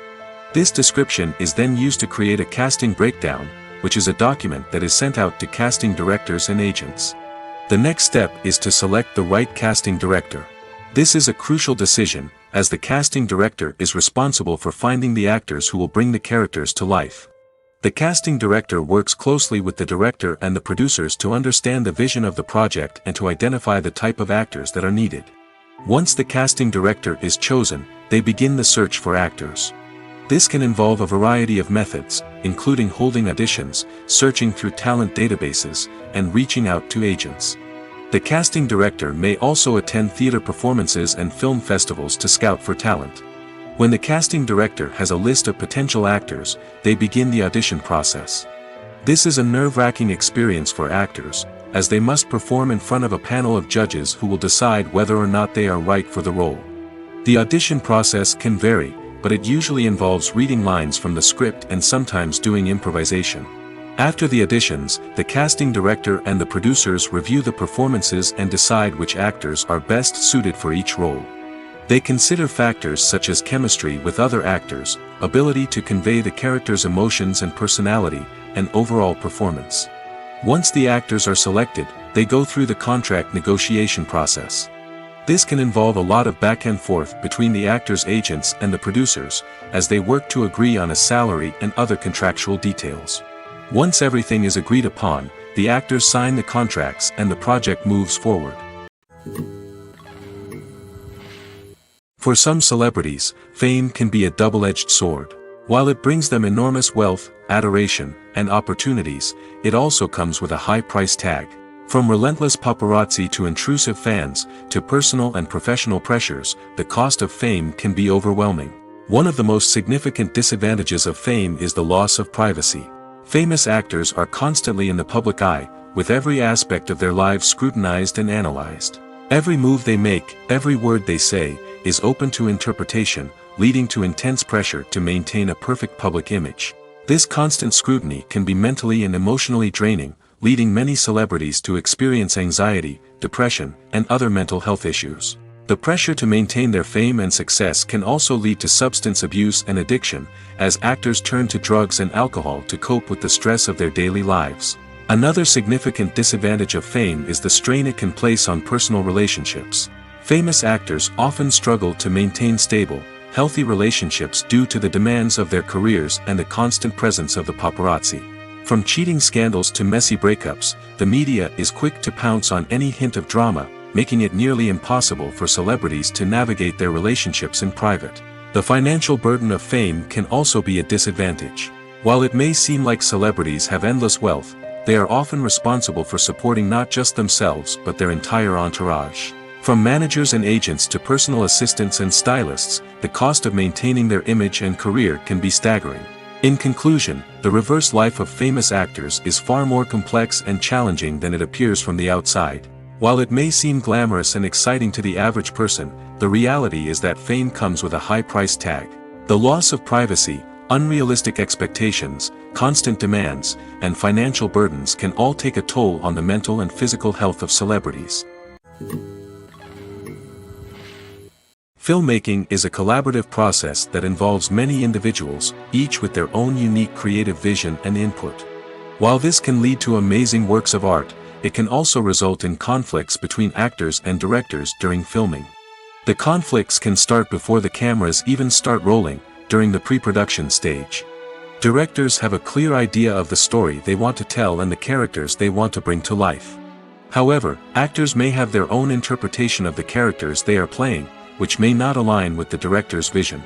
This description is then used to create a casting breakdown, which is a document that is sent out to casting directors and agents. The next step is to select the right casting director. This is a crucial decision, as the casting director is responsible for finding the actors who will bring the characters to life. The casting director works closely with the director and the producers to understand the vision of the project and to identify the type of actors that are needed. Once the casting director is chosen, they begin the search for actors. This can involve a variety of methods, including holding auditions, searching through talent databases, and reaching out to agents. The casting director may also attend theater performances and film festivals to scout for talent. When the casting director has a list of potential actors, they begin the audition process. This is a nerve-wracking experience for actors, as they must perform in front of a panel of judges who will decide whether or not they are right for the role. The audition process can vary, but it usually involves reading lines from the script and sometimes doing improvisation. After the auditions, the casting director and the producers review the performances and decide which actors are best suited for each role. They consider factors such as chemistry with other actors, ability to convey the character's emotions and personality, and overall performance. Once the actors are selected, they go through the contract negotiation process. This can involve a lot of back and forth between the actors' agents and the producers, as they work to agree on a salary and other contractual details. Once everything is agreed upon, the actors sign the contracts and the project moves forward. For some celebrities, fame can be a double-edged sword. While it brings them enormous wealth, adoration, and opportunities, it also comes with a high price tag. From relentless paparazzi to intrusive fans, to personal and professional pressures, the cost of fame can be overwhelming. One of the most significant disadvantages of fame is the loss of privacy. Famous actors are constantly in the public eye, with every aspect of their lives scrutinized and analyzed. Every move they make, every word they say, is open to interpretation, leading to intense pressure to maintain a perfect public image. This constant scrutiny can be mentally and emotionally draining, leading many celebrities to experience anxiety, depression, and other mental health issues. The pressure to maintain their fame and success can also lead to substance abuse and addiction, as actors turn to drugs and alcohol to cope with the stress of their daily lives. Another significant disadvantage of fame is the strain it can place on personal relationships. Famous actors often struggle to maintain stable, healthy relationships due to the demands of their careers and the constant presence of the paparazzi. From cheating scandals to messy breakups, the media is quick to pounce on any hint of drama, making it nearly impossible for celebrities to navigate their relationships in private. The financial burden of fame can also be a disadvantage. While it may seem like celebrities have endless wealth, they are often responsible for supporting not just themselves but their entire entourage. From managers and agents to personal assistants and stylists, the cost of maintaining their image and career can be staggering. In conclusion, the reverse life of famous actors is far more complex and challenging than it appears from the outside. While it may seem glamorous and exciting to the average person, the reality is that fame comes with a high price tag. The loss of privacy, unrealistic expectations, constant demands, and financial burdens can all take a toll on the mental and physical health of celebrities. Filmmaking is a collaborative process that involves many individuals, each with their own unique creative vision and input. While this can lead to amazing works of art, it can also result in conflicts between actors and directors during filming. The conflicts can start before the cameras even start rolling, during the pre-production stage. Directors have a clear idea of the story they want to tell and the characters they want to bring to life. However, actors may have their own interpretation of the characters they are playing, which may not align with the director's vision.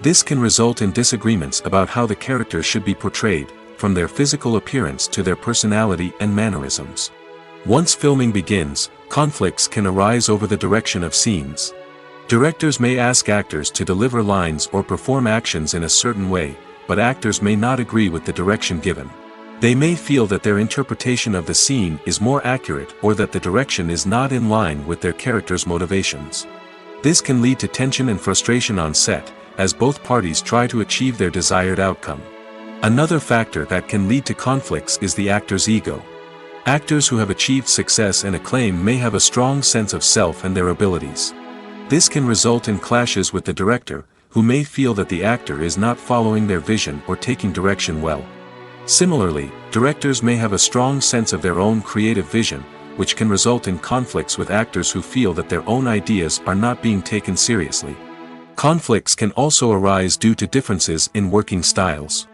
This can result in disagreements about how the characters should be portrayed, from their physical appearance to their personality and mannerisms. Once filming begins, conflicts can arise over the direction of scenes. Directors may ask actors to deliver lines or perform actions in a certain way, but actors may not agree with the direction given. They may feel that their interpretation of the scene is more accurate or that the direction is not in line with their character's motivations. This can lead to tension and frustration on set, as both parties try to achieve their desired outcome. Another factor that can lead to conflicts is the actor's ego. Actors who have achieved success and acclaim may have a strong sense of self and their abilities. This can result in clashes with the director, who may feel that the actor is not following their vision or taking direction well. Similarly, directors may have a strong sense of their own creative vision, which can result in conflicts with actors who feel that their own ideas are not being taken seriously. Conflicts can also arise due to differences in working styles.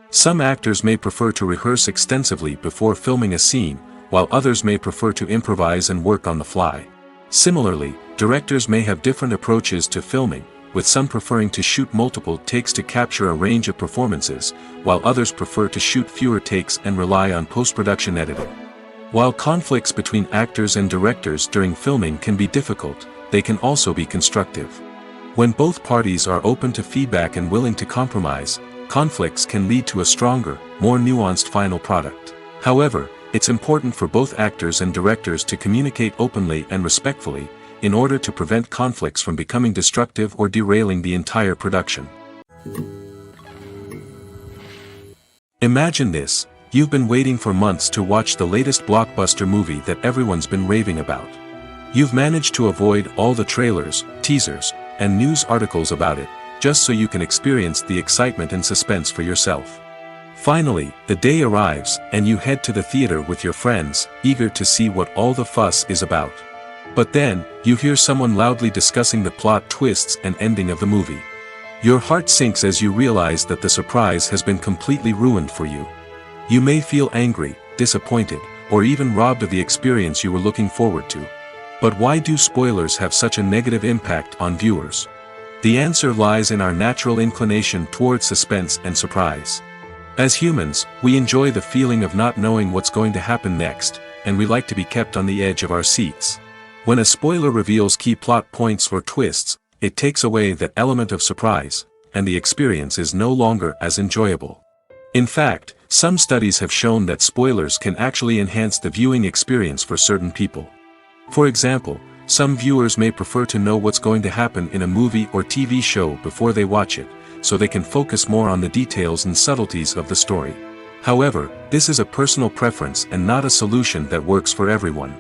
Some actors may prefer to rehearse extensively before filming a scene, while others may prefer to improvise and work on the fly. Similarly, directors may have different approaches to filming, with some preferring to shoot multiple takes to capture a range of performances, while others prefer to shoot fewer takes and rely on post-production editing. While conflicts between actors and directors during filming can be difficult, they can also be constructive. When both parties are open to feedback and willing to compromise, conflicts can lead to a stronger, more nuanced final product. However, it's important for both actors and directors to communicate openly and respectfully, in order to prevent conflicts from becoming destructive or derailing the entire production. Imagine this. You've been waiting for months to watch the latest blockbuster movie that everyone's been raving about. You've managed to avoid all the trailers, teasers, and news articles about it, just so you can experience the excitement and suspense for yourself. Finally, the day arrives, and you head to the theater with your friends, eager to see what all the fuss is about. But then, you hear someone loudly discussing the plot twists and ending of the movie. Your heart sinks as you realize that the surprise has been completely ruined for you. You may feel angry, disappointed, or even robbed of the experience you were looking forward to. But why do spoilers have such a negative impact on viewers? The answer lies in our natural inclination towards suspense and surprise. As humans, we enjoy the feeling of not knowing what's going to happen next, and we like to be kept on the edge of our seats. When a spoiler reveals key plot points or twists, it takes away that element of surprise, and the experience is no longer as enjoyable. In fact, some studies have shown that spoilers can actually enhance the viewing experience for certain people. For example, some viewers may prefer to know what's going to happen in a movie or TV show before they watch it, so they can focus more on the details and subtleties of the story. However, this is a personal preference and not a solution that works for everyone.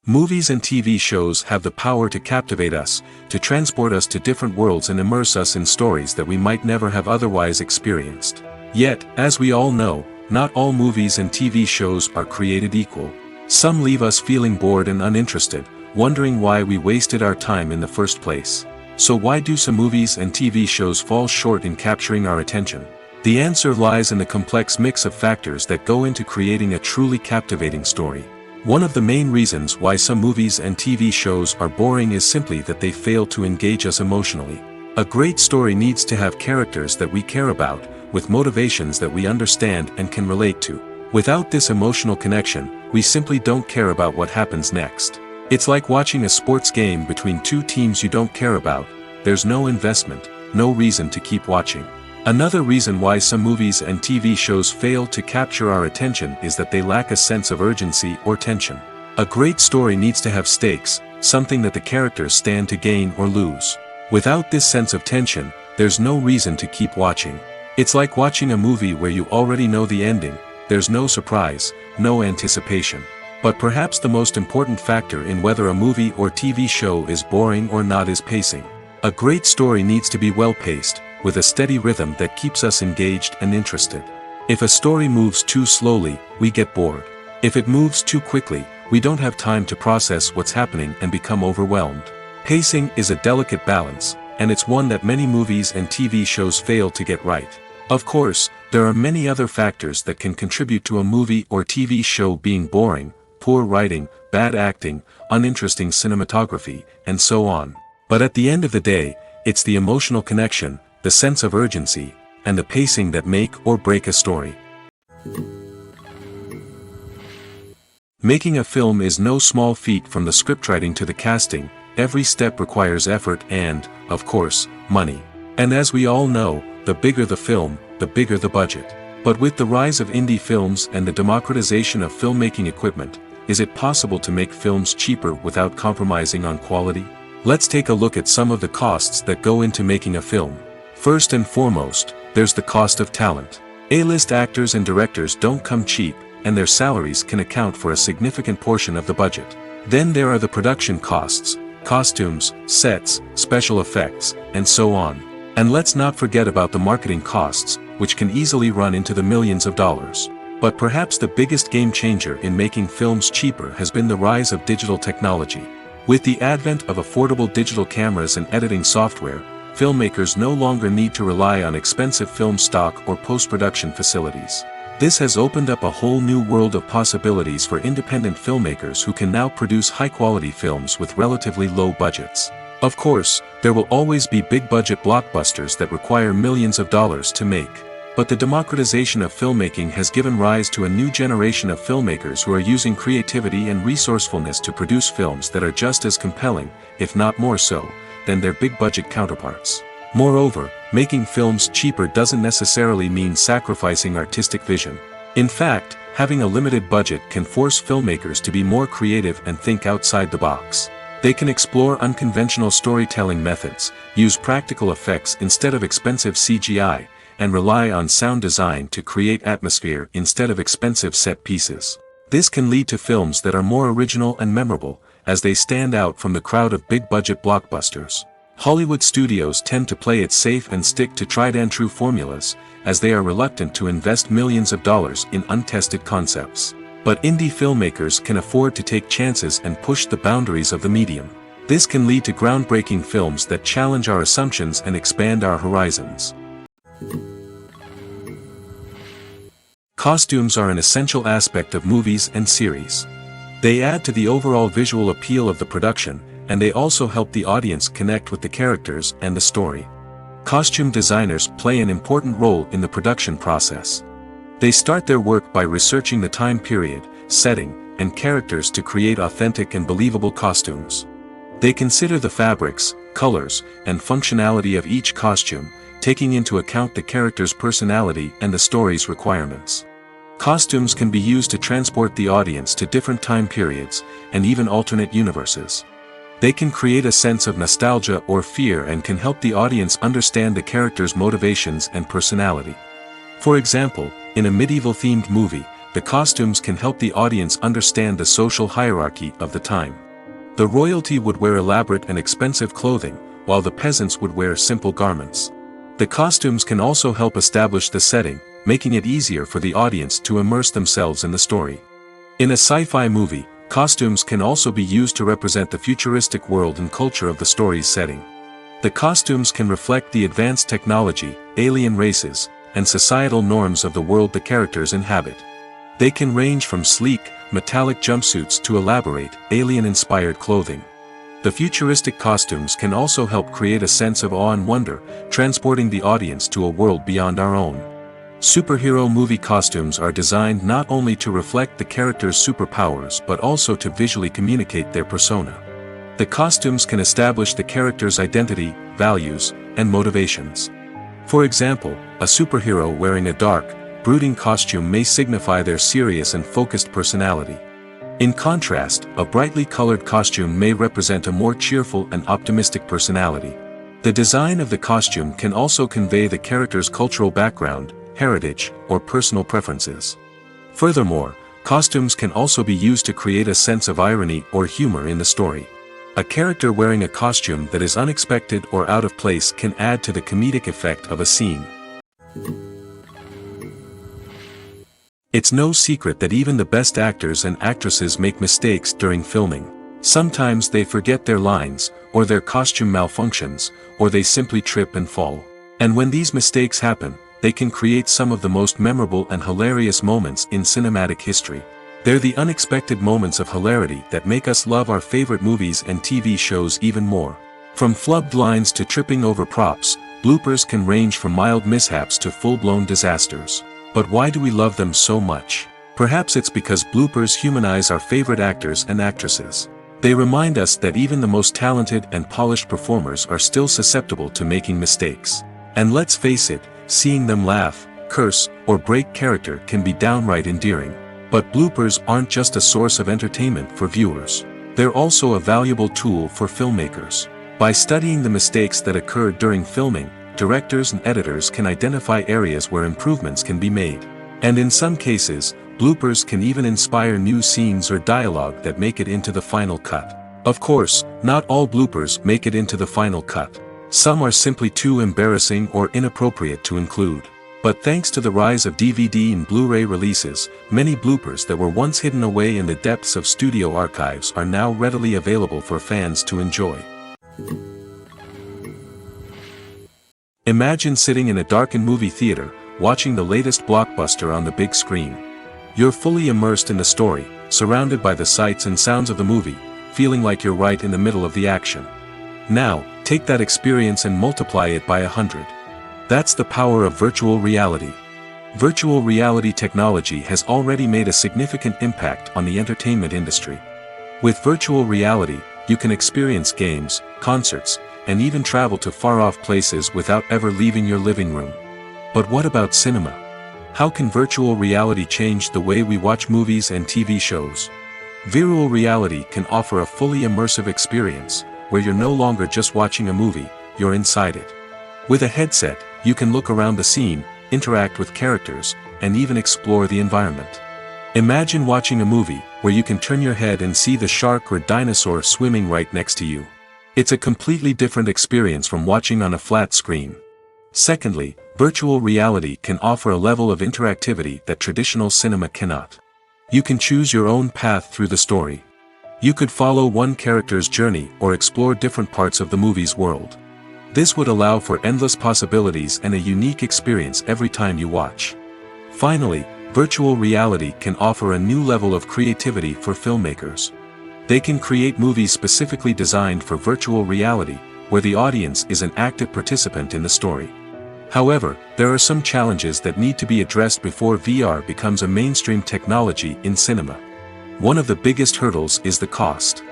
Movies and TV shows have the power to captivate us, to transport us to different worlds and immerse us in stories that we might never have otherwise experienced. Yet, as we all know, not all movies and TV shows are created equal. Some leave us feeling bored and uninterested, wondering why we wasted our time in the first place. So why do some movies and TV shows fall short in capturing our attention? The answer lies in the complex mix of factors that go into creating a truly captivating story. One of the main reasons why some movies and TV shows are boring is simply that they fail to engage us emotionally. A great story needs to have characters that we care about, with motivations that we understand and can relate to. Without this emotional connection, we simply don't care about what happens next. It's like watching a sports game between two teams you don't care about. There's no investment, no reason to keep watching. Another reason why some movies and TV shows fail to capture our attention is that they lack a sense of urgency or tension. A great story needs to have stakes, something that the characters stand to gain or lose. Without this sense of tension, there's no reason to keep watching. It's like watching a movie where you already know the ending. There's no surprise, no anticipation. But perhaps the most important factor in whether a movie or TV show is boring or not is pacing. A great story needs to be well-paced, with a steady rhythm that keeps us engaged and interested. If a story moves too slowly, we get bored. If it moves too quickly, we don't have time to process what's happening and become overwhelmed. Pacing is a delicate balance, and it's one that many movies and TV shows fail to get right. Of course, there are many other factors that can contribute to a movie or TV show being boring: poor writing, bad acting, uninteresting cinematography, and so on. But at the end of the day, it's the emotional connection, the sense of urgency, and the pacing that make or break a story. Making a film is no small feat. From the scriptwriting to the casting. Every step requires effort and, of course, money. And as we all know, the bigger the film, the bigger the budget. But with the rise of indie films and the democratization of filmmaking equipment, is it possible to make films cheaper without compromising on quality? Let's take a look at some of the costs that go into making a film. First and foremost, there's the cost of talent. A-list actors and directors don't come cheap, and their salaries can account for a significant portion of the budget. Then there are the production costs: costumes, sets, special effects, and so on. And let's not forget about the marketing costs, which can easily run into the millions of dollars. But perhaps the biggest game changer in making films cheaper has been the rise of digital technology. With the advent of affordable digital cameras and editing software, filmmakers no longer need to rely on expensive film stock or post-production facilities. This has opened up a whole new world of possibilities for independent filmmakers who can now produce high-quality films with relatively low budgets. Of course, there will always be big-budget blockbusters that require millions of dollars to make. But the democratization of filmmaking has given rise to a new generation of filmmakers who are using creativity and resourcefulness to produce films that are just as compelling, if not more so, than their big-budget counterparts. Moreover, making films cheaper doesn't necessarily mean sacrificing artistic vision. In fact, having a limited budget can force filmmakers to be more creative and think outside the box. They can explore unconventional storytelling methods, use practical effects instead of expensive CGI, and rely on sound design to create atmosphere instead of expensive set pieces. This can lead to films that are more original and memorable, as they stand out from the crowd of big-budget blockbusters. Hollywood studios tend to play it safe and stick to tried-and-true formulas, as they are reluctant to invest millions of dollars in untested concepts. But indie filmmakers can afford to take chances and push the boundaries of the medium. This can lead to groundbreaking films that challenge our assumptions and expand our horizons. Costumes are an essential aspect of movies and series. They add to the overall visual appeal of the production, and they also help the audience connect with the characters and the story. Costume designers play an important role in the production process. They start their work by researching the time period, setting, and characters to create authentic and believable costumes. They consider the fabrics, colors, and functionality of each costume, taking into account the character's personality and the story's requirements. Costumes can be used to transport the audience to different time periods, and even alternate universes. They can create a sense of nostalgia or fear and can help the audience understand the character's motivations and personality. For example, in a medieval-themed movie, the costumes can help the audience understand the social hierarchy of the time. The royalty would wear elaborate and expensive clothing, while the peasants would wear simple garments. The costumes can also help establish the setting, making it easier for the audience to immerse themselves in the story. In a sci-fi movie, costumes can also be used to represent the futuristic world and culture of the story's setting. The costumes can reflect the advanced technology, alien races, and societal norms of the world the characters inhabit. They can range from sleek, metallic jumpsuits to elaborate, alien-inspired clothing. The futuristic costumes can also help create a sense of awe and wonder, transporting the audience to a world beyond our own. Superhero movie costumes are designed not only to reflect the character's superpowers but also to visually communicate their persona. The costumes can establish the character's identity, values, and motivations. For example, a superhero wearing a dark, brooding costume may signify their serious and focused personality. In contrast, a brightly colored costume may represent a more cheerful and optimistic personality. The design of the costume can also convey the character's cultural background, heritage, or personal preferences. Furthermore, costumes can also be used to create a sense of irony or humor in the story. A character wearing a costume that is unexpected or out of place can add to the comedic effect of a scene. It's no secret that even the best actors and actresses make mistakes during filming. Sometimes they forget their lines, or their costume malfunctions, or they simply trip and fall. And when these mistakes happen, they can create some of the most memorable and hilarious moments in cinematic history. They're the unexpected moments of hilarity that make us love our favorite movies and TV shows even more. From flubbed lines to tripping over props, bloopers can range from mild mishaps to full-blown disasters. But why do we love them so much? Perhaps it's because bloopers humanize our favorite actors and actresses. They remind us that even the most talented and polished performers are still susceptible to making mistakes. And let's face it, seeing them laugh, curse, or break character can be downright endearing. But bloopers aren't just a source of entertainment for viewers. They're also a valuable tool for filmmakers. By studying the mistakes that occurred during filming, directors and editors can identify areas where improvements can be made. And in some cases, bloopers can even inspire new scenes or dialogue that make it into the final cut. Of course, not all bloopers make it into the final cut. Some are simply too embarrassing or inappropriate to include. But thanks to the rise of DVD and Blu-ray releases, many bloopers that were once hidden away in the depths of studio archives are now readily available for fans to enjoy. Imagine sitting in a darkened movie theater, watching the latest blockbuster on the big screen. You're fully immersed in the story, surrounded by the sights and sounds of the movie, feeling like you're right in the middle of the action. Now, take that experience and multiply it by 100. That's the power of virtual reality. Virtual reality technology has already made a significant impact on the entertainment industry. With virtual reality, you can experience games, concerts, and even travel to far-off places without ever leaving your living room. But what about cinema? How can virtual reality change the way we watch movies and TV shows? Virtual reality can offer a fully immersive experience, where you're no longer just watching a movie, you're inside it. With a headset, you can look around the scene, interact with characters, and even explore the environment. Imagine watching a movie where you can turn your head and see the shark or dinosaur swimming right next to you. It's a completely different experience from watching on a flat screen. Secondly, virtual reality can offer a level of interactivity that traditional cinema cannot. You can choose your own path through the story. You could follow one character's journey or explore different parts of the movie's world. This would allow for endless possibilities and a unique experience every time you watch. Finally, virtual reality can offer a new level of creativity for filmmakers. They can create movies specifically designed for virtual reality, where the audience is an active participant in the story. However, there are some challenges that need to be addressed before VR becomes a mainstream technology in cinema. One of the biggest hurdles is the cost.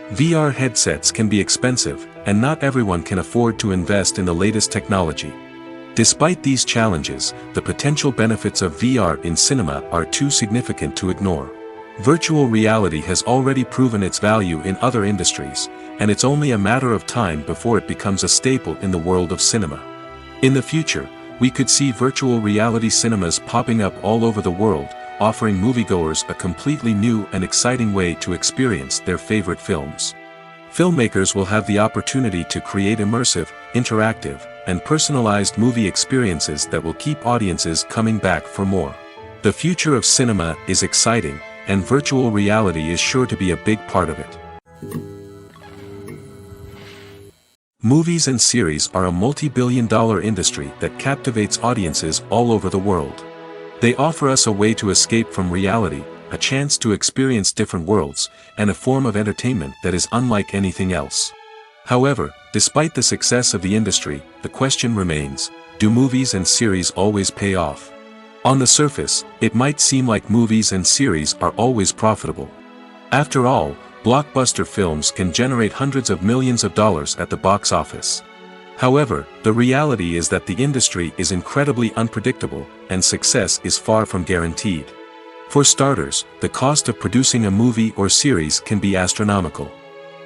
VR headsets can be expensive, and not everyone can afford to invest in the latest technology. Despite these challenges, the potential benefits of VR in cinema are too significant to ignore. Virtual reality has already proven its value in other industries, and it's only a matter of time before it becomes a staple in the world of cinema. In the future, we could see virtual reality cinemas popping up all over the world, offering moviegoers a completely new and exciting way to experience their favorite films. Filmmakers will have the opportunity to create immersive, interactive, and personalized movie experiences that will keep audiences coming back for more. The future of cinema is exciting, and virtual reality is sure to be a big part of it. Movies and series are a multi-billion-dollar industry that captivates audiences all over the world. They offer us a way to escape from reality, a chance to experience different worlds, and a form of entertainment that is unlike anything else. However, despite the success of the industry, the question remains, do movies and series always pay off? On the surface, it might seem like movies and series are always profitable. After all, blockbuster films can generate hundreds of millions of dollars at the box office. However, the reality is that the industry is incredibly unpredictable, and success is far from guaranteed. For starters, the cost of producing a movie or series can be astronomical.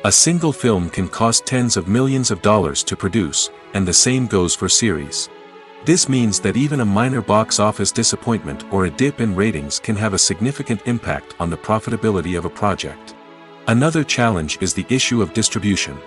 A single film can cost tens of millions of dollars to produce, and the same goes for series. This means that even a minor box office disappointment or a dip in ratings can have a significant impact on the profitability of a project. Another challenge is the issue of distribution.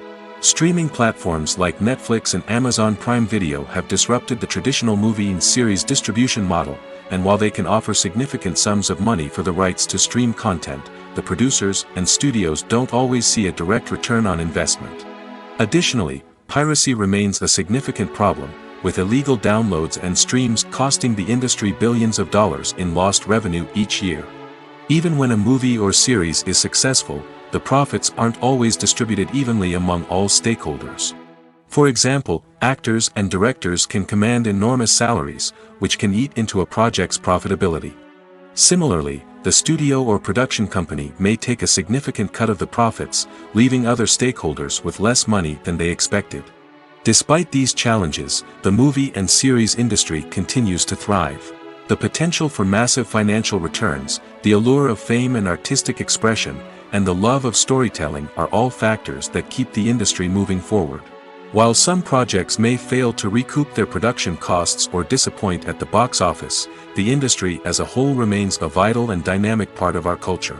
Streaming platforms like Netflix and Amazon Prime Video have disrupted the traditional movie and series distribution model, and while they can offer significant sums of money for the rights to stream content, the producers and studios don't always see a direct return on investment. Additionally, piracy remains a significant problem, with illegal downloads and streams costing the industry billions of dollars in lost revenue each year. Even when a movie or series is successful, the profits aren't always distributed evenly among all stakeholders. For example, actors and directors can command enormous salaries, which can eat into a project's profitability. Similarly, the studio or production company may take a significant cut of the profits, leaving other stakeholders with less money than they expected. Despite these challenges, the movie and series industry continues to thrive. The potential for massive financial returns, the allure of fame and artistic expression, and the love of storytelling are all factors that keep the industry moving forward. While some projects may fail to recoup their production costs or disappoint at the box office, the industry as a whole remains a vital and dynamic part of our culture.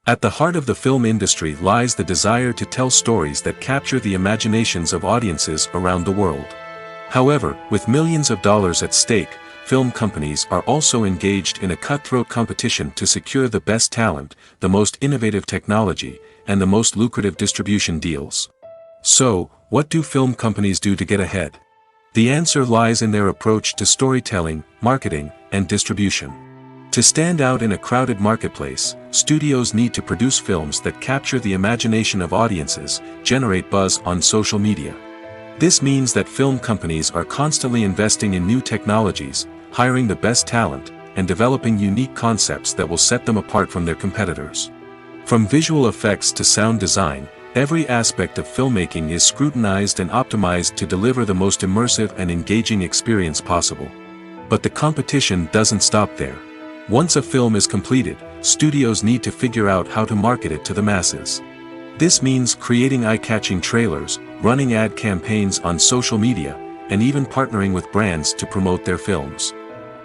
At the heart of the film industry lies the desire to tell stories that capture the imaginations of audiences around the world. However, with millions of dollars at stake, film companies are also engaged in a cutthroat competition to secure the best talent, the most innovative technology, and the most lucrative distribution deals. So, what do film companies do to get ahead? The answer lies in their approach to storytelling, marketing, and distribution. To stand out in a crowded marketplace, studios need to produce films that capture the imagination of audiences, generate buzz on social media. This means that film companies are constantly investing in new technologies, hiring the best talent, and developing unique concepts that will set them apart from their competitors. From visual effects to sound design, every aspect of filmmaking is scrutinized and optimized to deliver the most immersive and engaging experience possible. But the competition doesn't stop there. Once a film is completed, studios need to figure out how to market it to the masses. This means creating eye-catching trailers, running ad campaigns on social media, and even partnering with brands to promote their films.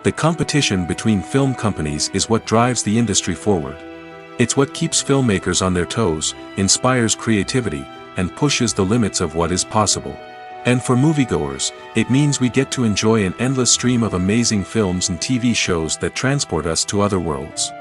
The competition between film companies is what drives the industry forward. It's what keeps filmmakers on their toes, inspires creativity, and pushes the limits of what is possible. And for moviegoers, it means we get to enjoy an endless stream of amazing films and TV shows that transport us to other worlds.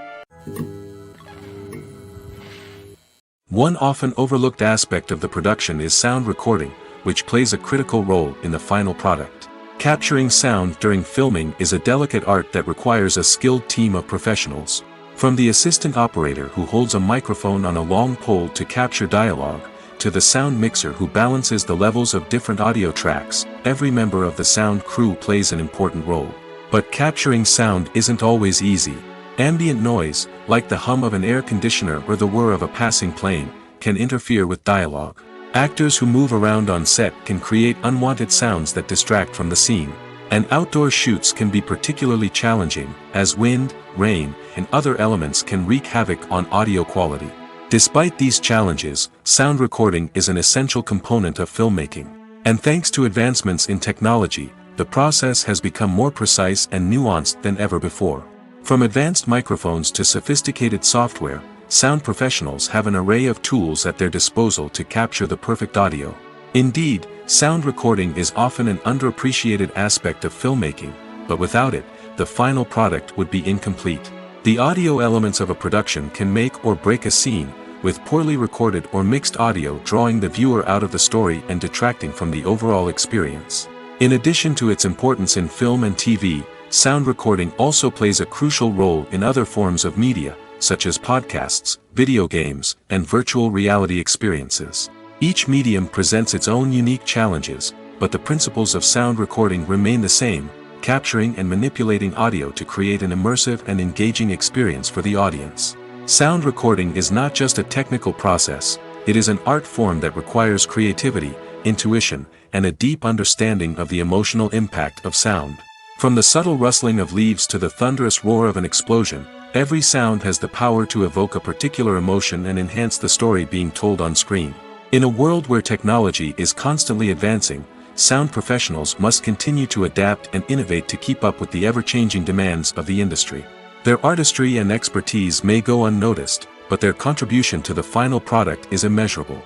One often overlooked aspect of the production is sound recording, which plays a critical role in the final product. Capturing sound during filming is a delicate art that requires a skilled team of professionals. From the assistant operator who holds a microphone on a long pole to capture dialogue, to the sound mixer who balances the levels of different audio tracks, every member of the sound crew plays an important role. But capturing sound isn't always easy. Ambient noise, like the hum of an air conditioner or the whir of a passing plane, can interfere with dialogue. Actors who move around on set can create unwanted sounds that distract from the scene. And outdoor shoots can be particularly challenging, as wind, rain, and other elements can wreak havoc on audio quality. Despite these challenges, sound recording is an essential component of filmmaking. And thanks to advancements in technology, the process has become more precise and nuanced than ever before. From advanced microphones to sophisticated software, sound professionals have an array of tools at their disposal to capture the perfect audio. Indeed, sound recording is often an underappreciated aspect of filmmaking, but without it, the final product would be incomplete. The audio elements of a production can make or break a scene, with poorly recorded or mixed audio drawing the viewer out of the story and detracting from the overall experience. In addition to its importance in film and TV, sound recording also plays a crucial role in other forms of media, such as podcasts, video games, and virtual reality experiences. Each medium presents its own unique challenges, but the principles of sound recording remain the same, capturing and manipulating audio to create an immersive and engaging experience for the audience. Sound recording is not just a technical process, it is an art form that requires creativity, intuition, and a deep understanding of the emotional impact of sound. From the subtle rustling of leaves to the thunderous roar of an explosion, every sound has the power to evoke a particular emotion and enhance the story being told on screen. In a world where technology is constantly advancing, sound professionals must continue to adapt and innovate to keep up with the ever-changing demands of the industry. Their artistry and expertise may go unnoticed, but their contribution to the final product is immeasurable.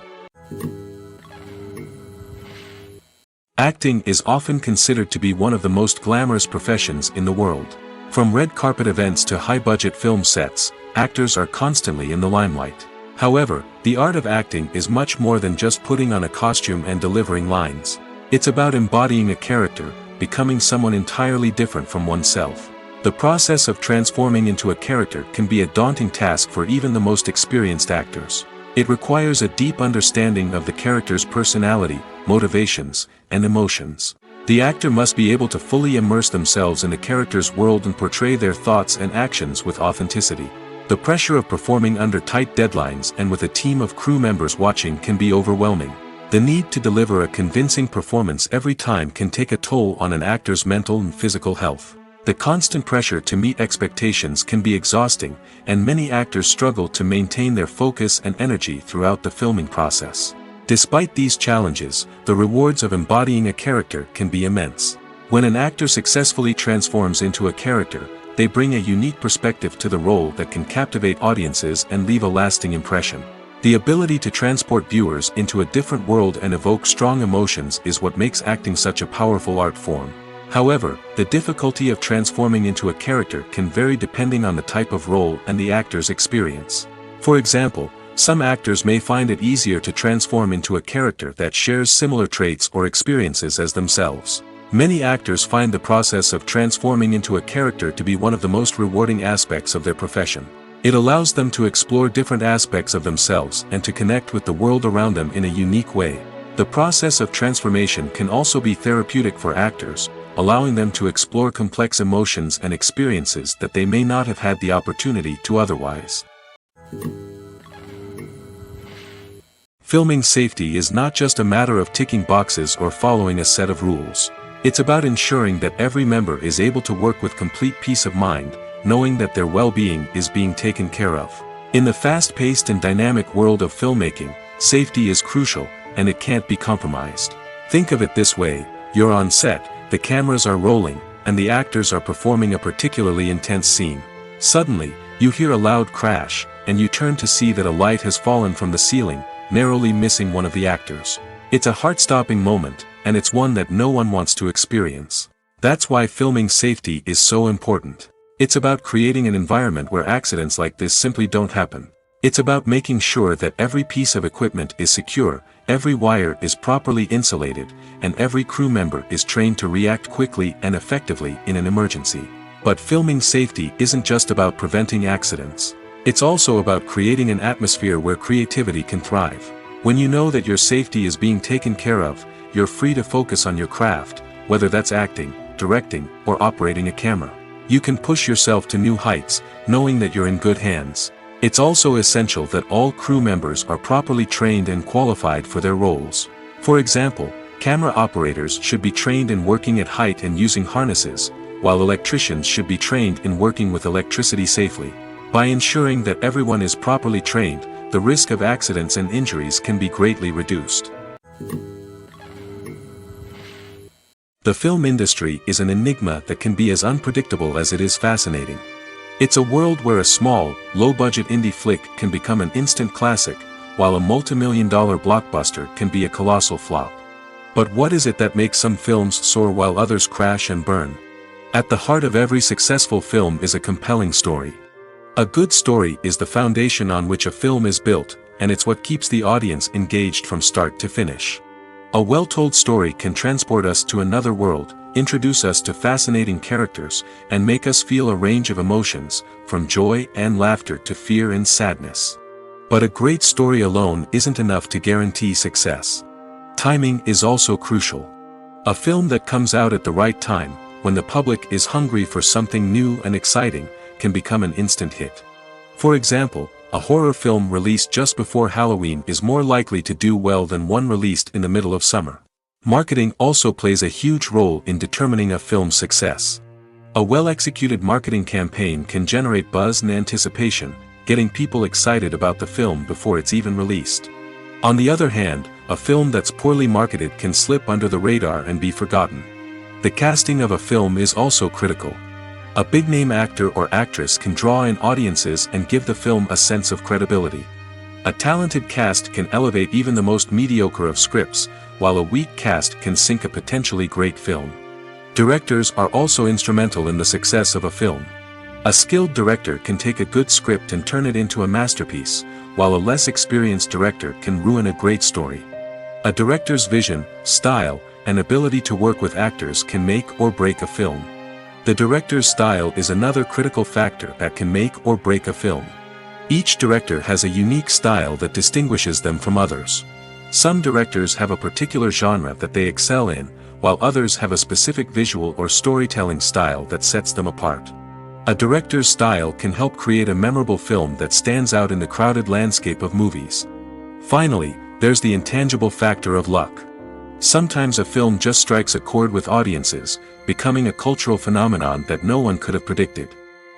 Acting is often considered to be one of the most glamorous professions in the world. From red carpet events to high-budget film sets, actors are constantly in the limelight. However, the art of acting is much more than just putting on a costume and delivering lines. It's about embodying a character, becoming someone entirely different from oneself. The process of transforming into a character can be a daunting task for even the most experienced actors. It requires a deep understanding of the character's personality, motivations, and emotions. The actor must be able to fully immerse themselves in the character's world and portray their thoughts and actions with authenticity. The pressure of performing under tight deadlines and with a team of crew members watching can be overwhelming. The need to deliver a convincing performance every time can take a toll on an actor's mental and physical health. The constant pressure to meet expectations can be exhausting, and many actors struggle to maintain their focus and energy throughout the filming process. Despite these challenges, the rewards of embodying a character can be immense. When an actor successfully transforms into a character, they bring a unique perspective to the role that can captivate audiences and leave a lasting impression. The ability to transport viewers into a different world and evoke strong emotions is what makes acting such a powerful art form. However, the difficulty of transforming into a character can vary depending on the type of role and the actor's experience. For example, some actors may find it easier to transform into a character that shares similar traits or experiences as themselves. Many actors find the process of transforming into a character to be one of the most rewarding aspects of their profession. It allows them to explore different aspects of themselves and to connect with the world around them in a unique way. The process of transformation can also be therapeutic for actors, allowing them to explore complex emotions and experiences that they may not have had the opportunity to otherwise. Filming safety is not just a matter of ticking boxes or following a set of rules. It's about ensuring that every member is able to work with complete peace of mind, knowing that their well-being is being taken care of. In the fast-paced and dynamic world of filmmaking, safety is crucial, and it can't be compromised. Think of it this way: you're on set, the cameras are rolling, and the actors are performing a particularly intense scene. Suddenly, you hear a loud crash, and you turn to see that a light has fallen from the ceiling, narrowly missing one of the actors. It's a heart-stopping moment, and it's one that no one wants to experience. That's why filming safety is so important. It's about creating an environment where accidents like this simply don't happen. It's about making sure that every piece of equipment is secure, every wire is properly insulated, and every crew member is trained to react quickly and effectively in an emergency. But filming safety isn't just about preventing accidents. It's also about creating an atmosphere where creativity can thrive. When you know that your safety is being taken care of, you're free to focus on your craft, whether that's acting, directing, or operating a camera. You can push yourself to new heights, knowing that you're in good hands. It's also essential that all crew members are properly trained and qualified for their roles. For example, camera operators should be trained in working at height and using harnesses, while electricians should be trained in working with electricity safely. By ensuring that everyone is properly trained, the risk of accidents and injuries can be greatly reduced. The film industry is an enigma that can be as unpredictable as it is fascinating. It's a world where a small, low-budget indie flick can become an instant classic, while a multi-million-dollar blockbuster can be a colossal flop. But what is it that makes some films soar while others crash and burn? At the heart of every successful film is a compelling story. A good story is the foundation on which a film is built, and it's what keeps the audience engaged from start to finish. A well-told story can transport us to another world, introduce us to fascinating characters, and make us feel a range of emotions, from joy and laughter to fear and sadness. But a great story alone isn't enough to guarantee success. Timing is also crucial. A film that comes out at the right time, when the public is hungry for something new and exciting, can become an instant hit. For example, a horror film released just before Halloween is more likely to do well than one released in the middle of summer. Marketing also plays a huge role in determining a film's success. A well-executed marketing campaign can generate buzz and anticipation, getting people excited about the film before it's even released. On the other hand, a film that's poorly marketed can slip under the radar and be forgotten. The casting of a film is also critical. A big-name actor or actress can draw in audiences and give the film a sense of credibility. A talented cast can elevate even the most mediocre of scripts, while a weak cast can sink a potentially great film. Directors are also instrumental in the success of a film. A skilled director can take a good script and turn it into a masterpiece, while a less experienced director can ruin a great story. A director's vision, style, and ability to work with actors can make or break a film. The director's style is another critical factor that can make or break a film. Each director has a unique style that distinguishes them from others. Some directors have a particular genre that they excel in, while others have a specific visual or storytelling style that sets them apart. A director's style can help create a memorable film that stands out in the crowded landscape of movies. Finally, there's the intangible factor of luck. Sometimes a film just strikes a chord with audiences, becoming a cultural phenomenon that no one could have predicted.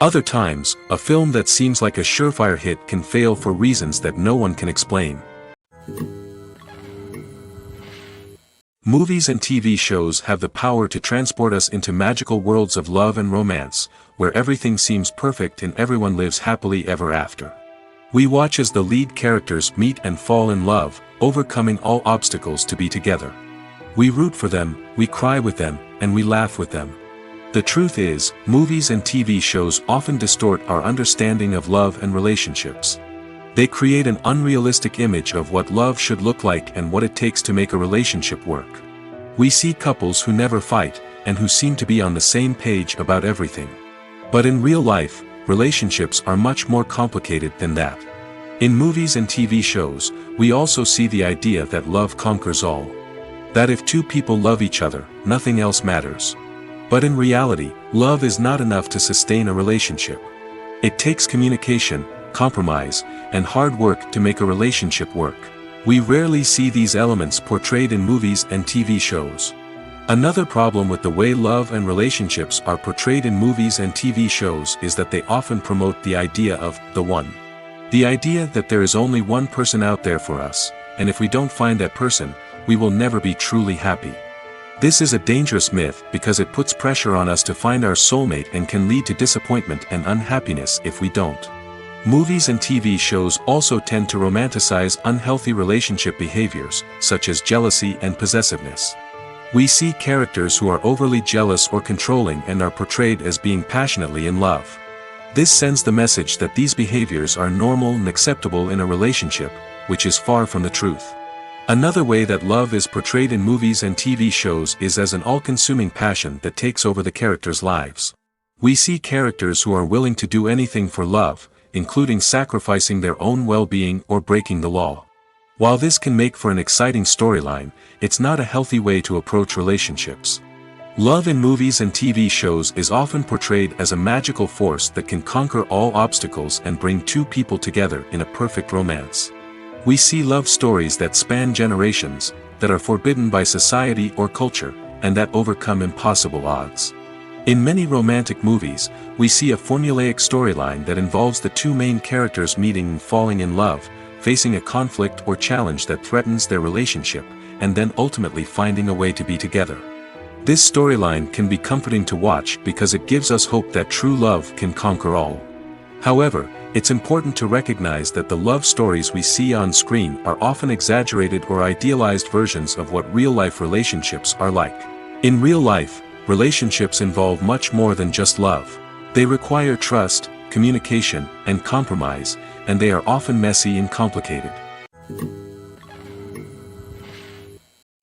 Other times, a film that seems like a surefire hit can fail for reasons that no one can explain. Movies and TV shows have the power to transport us into magical worlds of love and romance, where everything seems perfect and everyone lives happily ever after. We watch as the lead characters meet and fall in love, overcoming all obstacles to be together. We root for them, we cry with them, and we laugh with them. The truth is, movies and TV shows often distort our understanding of love and relationships. They create an unrealistic image of what love should look like and what it takes to make a relationship work. We see couples who never fight, and who seem to be on the same page about everything. But in real life, relationships are much more complicated than that. In movies and TV shows, we also see the idea that love conquers all. That if two people love each other, nothing else matters. But in reality, love is not enough to sustain a relationship. It takes communication, compromise, and hard work to make a relationship work. We rarely see these elements portrayed in movies and TV shows. Another problem with the way love and relationships are portrayed in movies and TV shows is that they often promote the idea of the one. The idea that there is only one person out there for us, and if we don't find that person, we will never be truly happy. This is a dangerous myth because it puts pressure on us to find our soulmate and can lead to disappointment and unhappiness if we don't. Movies and TV shows also tend to romanticize unhealthy relationship behaviors, such as jealousy and possessiveness. We see characters who are overly jealous or controlling and are portrayed as being passionately in love. This sends the message that these behaviors are normal and acceptable in a relationship, which is far from the truth. Another way that love is portrayed in movies and TV shows is as an all-consuming passion that takes over the characters' lives. We see characters who are willing to do anything for love, including sacrificing their own well-being or breaking the law. While this can make for an exciting storyline, it's not a healthy way to approach relationships. Love in movies and TV shows is often portrayed as a magical force that can conquer all obstacles and bring two people together in a perfect romance. We see love stories that span generations, that are forbidden by society or culture, and that overcome impossible odds. In many romantic movies, we see a formulaic storyline that involves the two main characters meeting and falling in love, facing a conflict or challenge that threatens their relationship, and then ultimately finding a way to be together. This storyline can be comforting to watch because it gives us hope that true love can conquer all. However, it's important to recognize that the love stories we see on screen are often exaggerated or idealized versions of what real-life relationships are like. In real life, relationships involve much more than just love. They require trust, communication, and compromise, and they are often messy and complicated.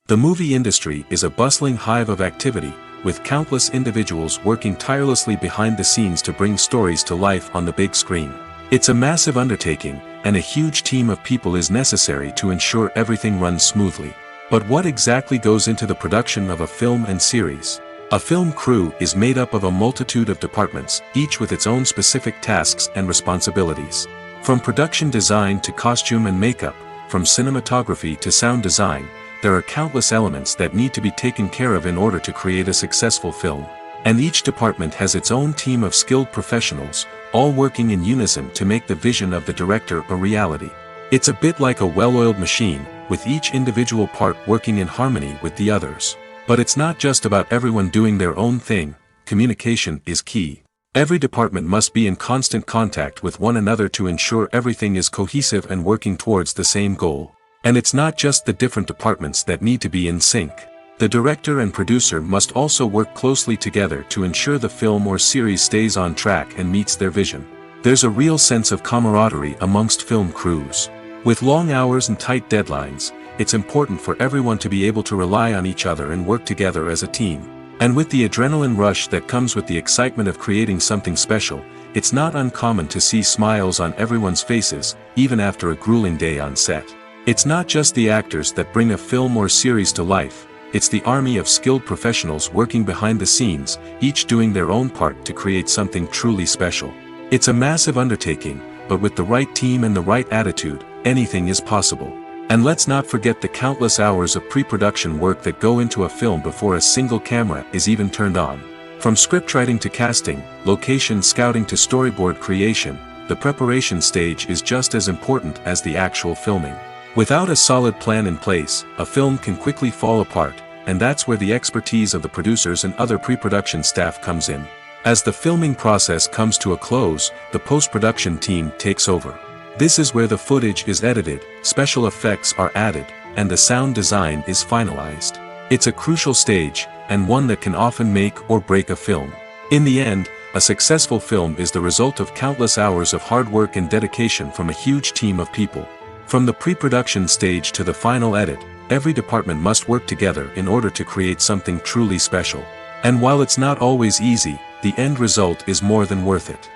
The movie industry is a bustling hive of activity, with countless individuals working tirelessly behind the scenes to bring stories to life on the big screen. It's a massive undertaking, and a huge team of people is necessary to ensure everything runs smoothly. But what exactly goes into the production of a film and series? A film crew is made up of a multitude of departments, each with its own specific tasks and responsibilities. From production design to costume and makeup, from cinematography to sound design, there are countless elements that need to be taken care of in order to create a successful film. And each department has its own team of skilled professionals, all working in unison to make the vision of the director a reality. It's a bit like a well-oiled machine, with each individual part working in harmony with the others. But it's not just about everyone doing their own thing. Communication is key. Every department must be in constant contact with one another to ensure everything is cohesive and working towards the same goal. And it's not just the different departments that need to be in sync. The director and producer must also work closely together to ensure the film or series stays on track and meets their vision. There's a real sense of camaraderie amongst film crews. With long hours and tight deadlines, it's important for everyone to be able to rely on each other and work together as a team. And with the adrenaline rush that comes with the excitement of creating something special, it's not uncommon to see smiles on everyone's faces, even after a grueling day on set. It's not just the actors that bring a film or series to life. It's the army of skilled professionals working behind the scenes, each doing their own part to create something truly special. It's a massive undertaking, but with the right team and the right attitude, anything is possible. And let's not forget the countless hours of pre-production work that go into a film before a single camera is even turned on. From scriptwriting to casting, location scouting to storyboard creation, the preparation stage is just as important as the actual filming. Without a solid plan in place, a film can quickly fall apart, and that's where the expertise of the producers and other pre-production staff comes in. As the filming process comes to a close, the post-production team takes over. This is where the footage is edited, special effects are added, and the sound design is finalized. It's a crucial stage, and one that can often make or break a film. In the end, a successful film is the result of countless hours of hard work and dedication from a huge team of people. From the pre-production stage to the final edit, every department must work together in order to create something truly special. And while it's not always easy, the end result is more than worth it.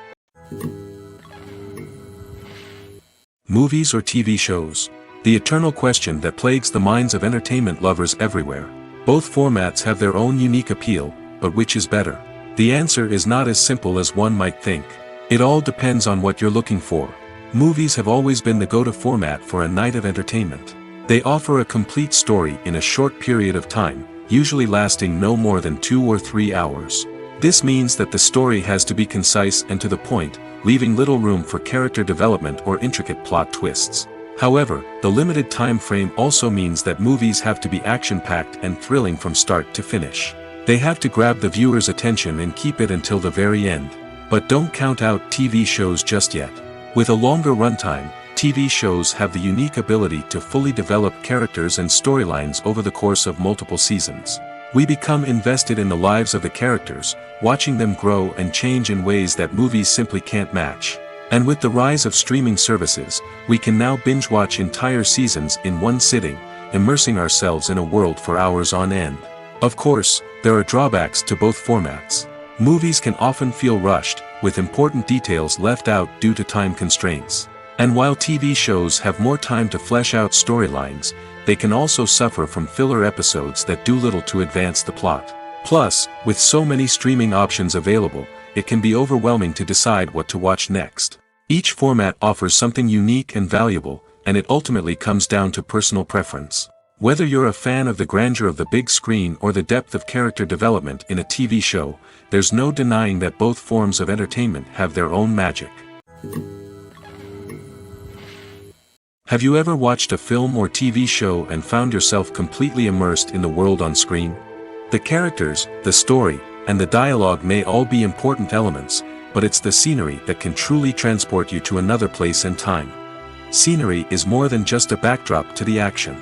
Movies or TV shows? The eternal question that plagues the minds of entertainment lovers everywhere. Both formats have their own unique appeal, but which is better? The answer is not as simple as one might think. It all depends on what you're looking for. Movies have always been the go-to format for a night of entertainment. They offer a complete story in a short period of time, usually lasting no more than 2 or 3 hours. This means that the story has to be concise and to the point, leaving little room for character development or intricate plot twists. However, the limited time frame also means that movies have to be action-packed and thrilling from start to finish. They have to grab the viewer's attention and keep it until the very end. But don't count out TV shows just yet. With a longer runtime, TV shows have the unique ability to fully develop characters and storylines over the course of multiple seasons. We become invested in the lives of the characters, watching them grow and change in ways that movies simply can't match. And with the rise of streaming services, we can now binge-watch entire seasons in one sitting, immersing ourselves in a world for hours on end. Of course, there are drawbacks to both formats. Movies can often feel rushed, with important details left out due to time constraints. And while TV shows have more time to flesh out storylines, they can also suffer from filler episodes that do little to advance the plot. Plus, with so many streaming options available, it can be overwhelming to decide what to watch next. Each format offers something unique and valuable, and it ultimately comes down to personal preference. Whether you're a fan of the grandeur of the big screen or the depth of character development in a TV show, there's no denying that both forms of entertainment have their own magic. Have you ever watched a film or TV show and found yourself completely immersed in the world on screen? The characters, the story, and the dialogue may all be important elements, but it's the scenery that can truly transport you to another place and time. Scenery is more than just a backdrop to the action.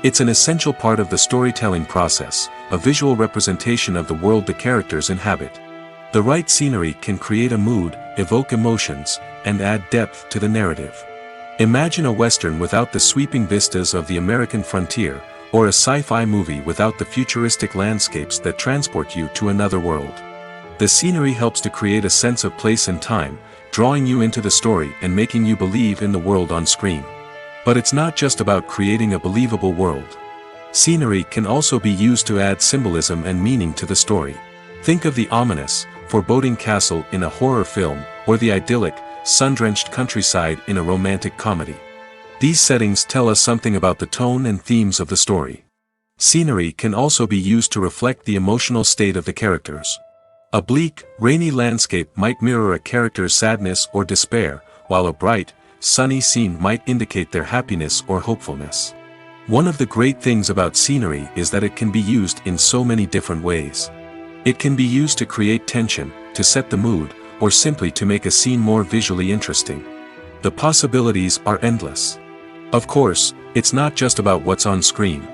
It's an essential part of the storytelling process, a visual representation of the world the characters inhabit. The right scenery can create a mood, evoke emotions, and add depth to the narrative. Imagine a Western without the sweeping vistas of the American frontier, or a sci-fi movie without the futuristic landscapes that transport you to another world. The scenery helps to create a sense of place and time, drawing you into the story and making you believe in the world on screen. But it's not just about creating a believable world. Scenery can also be used to add symbolism and meaning to the story. Think of the ominous, foreboding castle in a horror film, or the idyllic, sun-drenched countryside in a romantic comedy. These settings tell us something about the tone and themes of the story. Scenery can also be used to reflect the emotional state of the characters. A bleak, rainy landscape might mirror a character's sadness or despair, while a bright, sunny scene might indicate their happiness or hopefulness. One of the great things about scenery is that it can be used in so many different ways. It can be used to create tension, to set the mood, or simply to make a scene more visually interesting. The possibilities are endless. Of course, it's not just about what's on screen.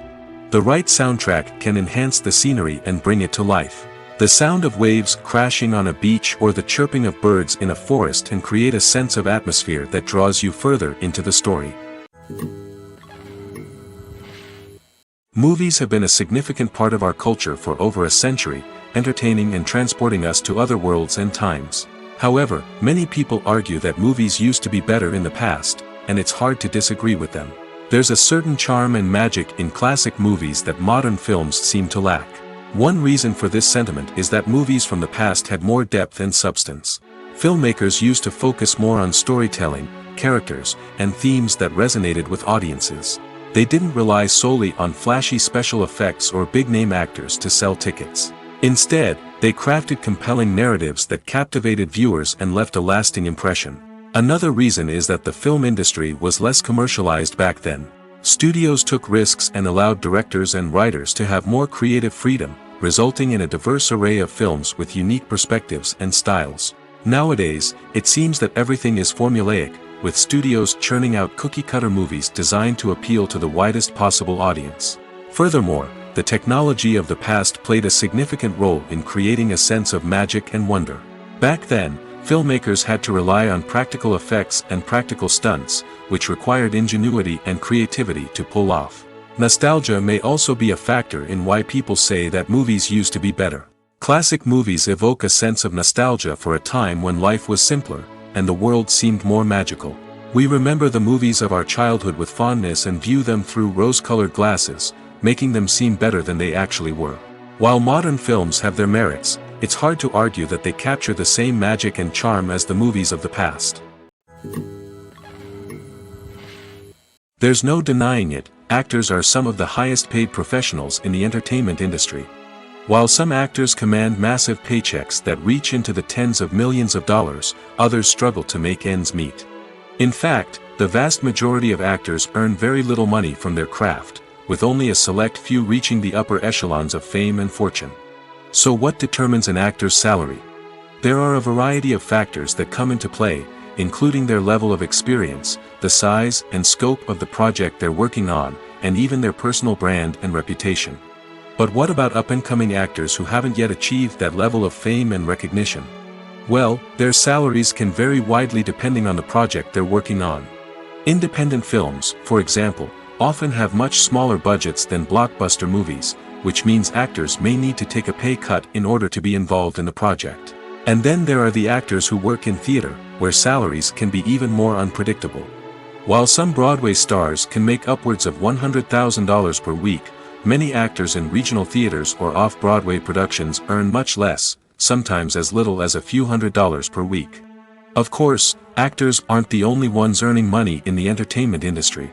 The right soundtrack can enhance the scenery and bring it to life. The sound of waves crashing on a beach or the chirping of birds in a forest can create a sense of atmosphere that draws you further into the story. Movies have been a significant part of our culture for over a century, entertaining and transporting us to other worlds and times. However, many people argue that movies used to be better in the past, and it's hard to disagree with them. There's a certain charm and magic in classic movies that modern films seem to lack. One reason for this sentiment is that movies from the past had more depth and substance. Filmmakers used to focus more on storytelling, characters, and themes that resonated with audiences. They didn't rely solely on flashy special effects or big-name actors to sell tickets. Instead, they crafted compelling narratives that captivated viewers and left a lasting impression. Another reason is that the film industry was less commercialized back then. Studios took risks and allowed directors and writers to have more creative freedom, resulting in a diverse array of films with unique perspectives and styles. Nowadays, it seems that everything is formulaic, with studios churning out cookie-cutter movies designed to appeal to the widest possible audience. Furthermore, the technology of the past played a significant role in creating a sense of magic and wonder. Back then, filmmakers had to rely on practical effects and practical stunts, which required ingenuity and creativity to pull off. Nostalgia may also be a factor in why people say that movies used to be better. Classic movies evoke a sense of nostalgia for a time when life was simpler, and the world seemed more magical. We remember the movies of our childhood with fondness and view them through rose-colored glasses, making them seem better than they actually were. While modern films have their merits, it's hard to argue that they capture the same magic and charm as the movies of the past. There's no denying it, actors are some of the highest-paid professionals in the entertainment industry. While some actors command massive paychecks that reach into the tens of millions of dollars, others struggle to make ends meet. In fact, the vast majority of actors earn very little money from their craft, with only a select few reaching the upper echelons of fame and fortune. So what determines an actor's salary? There are a variety of factors that come into play, including their level of experience, the size and scope of the project they're working on, and even their personal brand and reputation. But what about up-and-coming actors who haven't yet achieved that level of fame and recognition? Well, their salaries can vary widely depending on the project they're working on. Independent films, for example, often have much smaller budgets than blockbuster movies, which means actors may need to take a pay cut in order to be involved in the project. And then there are the actors who work in theater, where salaries can be even more unpredictable. While some Broadway stars can make upwards of $100,000 per week, many actors in regional theaters or off-Broadway productions earn much less, sometimes as little as a few $100s per week. Of course, actors aren't the only ones earning money in the entertainment industry.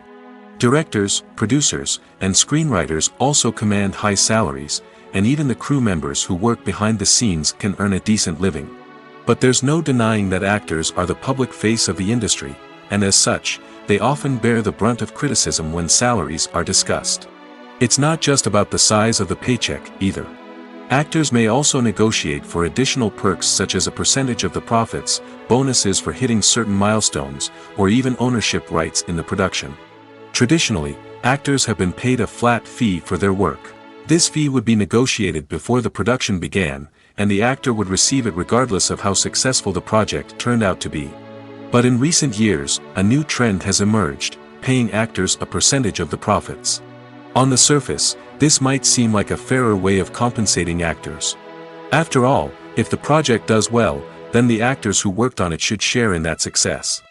Directors, producers, and screenwriters also command high salaries, and even the crew members who work behind the scenes can earn a decent living. But there's no denying that actors are the public face of the industry, and as such, they often bear the brunt of criticism when salaries are discussed. It's not just about the size of the paycheck, either. Actors may also negotiate for additional perks such as a percentage of the profits, bonuses for hitting certain milestones, or even ownership rights in the production. Traditionally, actors have been paid a flat fee for their work. This fee would be negotiated before the production began, and the actor would receive it regardless of how successful the project turned out to be. But in recent years, a new trend has emerged, paying actors a percentage of the profits. On the surface, this might seem like a fairer way of compensating actors. After all, if the project does well, then the actors who worked on it should share in that success.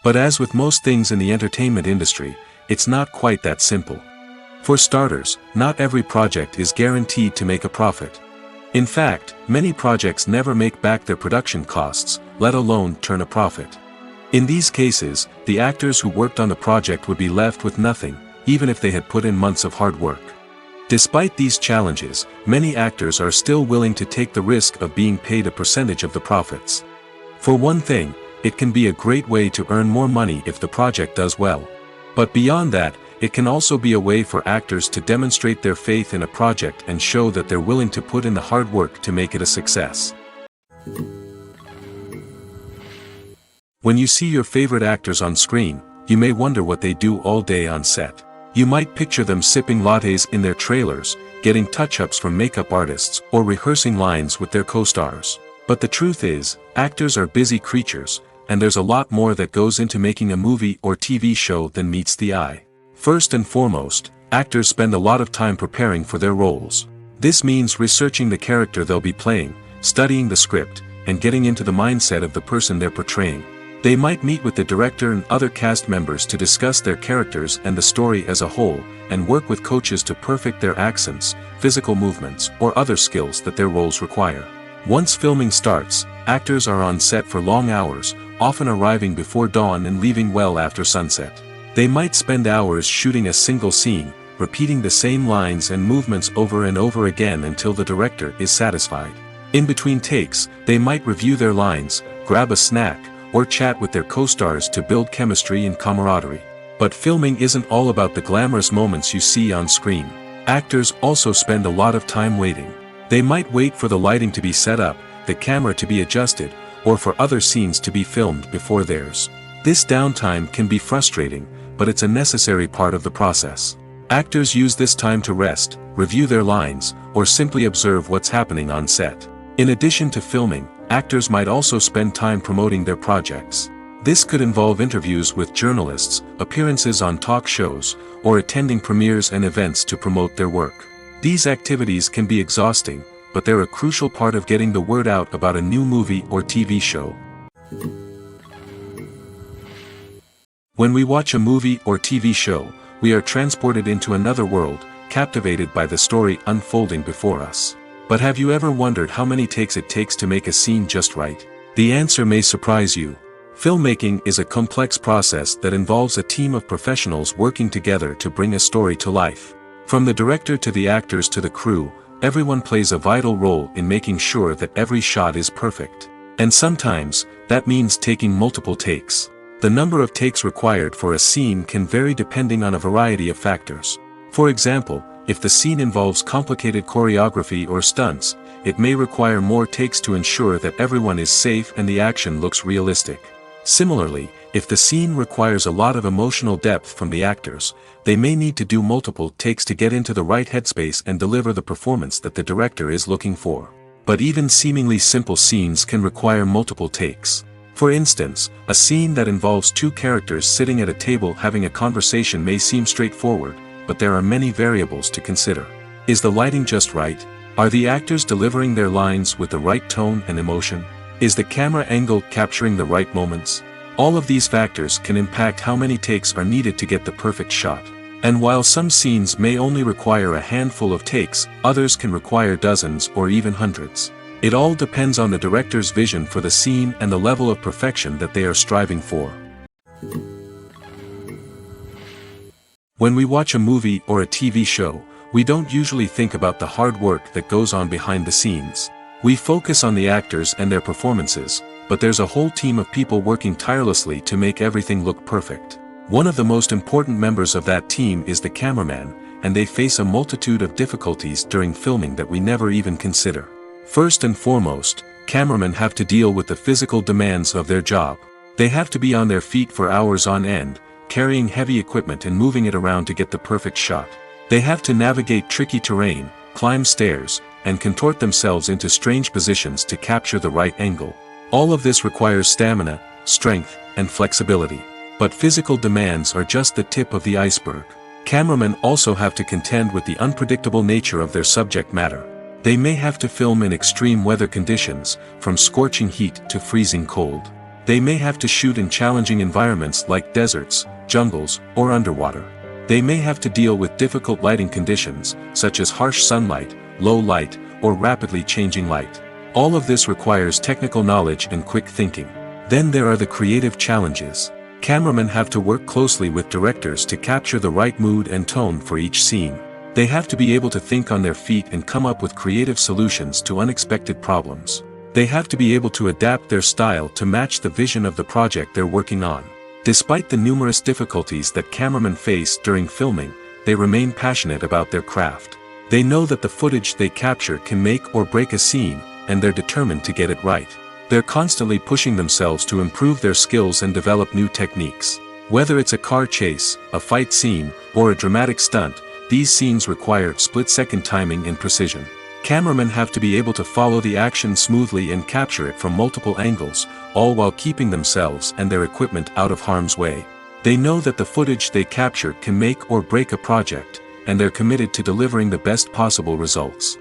But as with most things in the entertainment industry, it's not quite that simple. For starters, not every project is guaranteed to make a profit. In fact, many projects never make back their production costs, let alone turn a profit. In these cases, the actors who worked on the project would be left with nothing, even if they had put in months of hard work. Despite these challenges, many actors are still willing to take the risk of being paid a percentage of the profits. For one thing, it can be a great way to earn more money if the project does well. But beyond that, it can also be a way for actors to demonstrate their faith in a project and show that they're willing to put in the hard work to make it a success. When you see your favorite actors on screen, you may wonder what they do all day on set. You might picture them sipping lattes in their trailers, getting touch-ups from makeup artists, or rehearsing lines with their co-stars. But the truth is, actors are busy creatures, and there's a lot more that goes into making a movie or TV show than meets the eye. First and foremost, actors spend a lot of time preparing for their roles. This means researching the character they'll be playing, studying the script, and getting into the mindset of the person they're portraying. They might meet with the director and other cast members to discuss their characters and the story as a whole, and work with coaches to perfect their accents, physical movements, or other skills that their roles require. Once filming starts, actors are on set for long hours, often arriving before dawn and leaving well after sunset. They might spend hours shooting a single scene, repeating the same lines and movements over and over again until the director is satisfied. In between takes, they might review their lines, grab a snack, or chat with their co-stars to build chemistry and camaraderie. But filming isn't all about the glamorous moments you see on screen. Actors also spend a lot of time waiting. They might wait for the lighting to be set up, the camera to be adjusted, or for other scenes to be filmed before theirs. This downtime can be frustrating, but it's a necessary part of the process. Actors use this time to rest, review their lines, or simply observe what's happening on set. In addition to filming, actors might also spend time promoting their projects. This could involve interviews with journalists, appearances on talk shows, or attending premieres and events to promote their work. These activities can be exhausting, but they're a crucial part of getting the word out about a new movie or TV show. When we watch a movie or TV show, we are transported into another world, captivated by the story unfolding before us. But have you ever wondered how many takes it takes to make a scene just right? The answer may surprise you. Filmmaking is a complex process that involves a team of professionals working together to bring a story to life. From the director to the actors to the crew, everyone plays a vital role in making sure that every shot is perfect. And sometimes, that means taking multiple takes. The number of takes required for a scene can vary depending on a variety of factors. For example, if the scene involves complicated choreography or stunts, it may require more takes to ensure that everyone is safe and the action looks realistic. Similarly, if the scene requires a lot of emotional depth from the actors, they may need to do multiple takes to get into the right headspace and deliver the performance that the director is looking for. But even seemingly simple scenes can require multiple takes. For instance, a scene that involves two characters sitting at a table having a conversation may seem straightforward, but there are many variables to consider. Is the lighting just right? Are the actors delivering their lines with the right tone and emotion? Is the camera angle capturing the right moments? All of these factors can impact how many takes are needed to get the perfect shot. And while some scenes may only require a handful of takes, others can require dozens or even hundreds. It all depends on the director's vision for the scene and the level of perfection that they are striving for. When we watch a movie or a TV show, we don't usually think about the hard work that goes on behind the scenes. We focus on the actors and their performances, but there's a whole team of people working tirelessly to make everything look perfect. One of the most important members of that team is the cameraman, and they face a multitude of difficulties during filming that we never even consider. First and foremost, cameramen have to deal with the physical demands of their job. They have to be on their feet for hours on end, carrying heavy equipment and moving it around to get the perfect shot. They have to navigate tricky terrain, climb stairs, and contort themselves into strange positions to capture the right angle. All of this requires stamina, strength, and flexibility. But physical demands are just the tip of the iceberg. Cameramen also have to contend with the unpredictable nature of their subject matter. They may have to film in extreme weather conditions, from scorching heat to freezing cold. They may have to shoot in challenging environments like deserts, jungles, or underwater. They may have to deal with difficult lighting conditions, such as harsh sunlight, low light, or rapidly changing light. All of this requires technical knowledge and quick thinking. Then there are the creative challenges. Cameramen have to work closely with directors to capture the right mood and tone for each scene. They have to be able to think on their feet and come up with creative solutions to unexpected problems. They have to be able to adapt their style to match the vision of the project they're working on. Despite the numerous difficulties that cameramen face during filming, they remain passionate about their craft. They know that the footage they capture can make or break a scene, and they're determined to get it right. They're constantly pushing themselves to improve their skills and develop new techniques. Whether it's a car chase, a fight scene, or a dramatic stunt, these scenes require split-second timing and precision. Cameramen have to be able to follow the action smoothly and capture it from multiple angles, all while keeping themselves and their equipment out of harm's way. They know that the footage they capture can make or break a project, and they're committed to delivering the best possible results.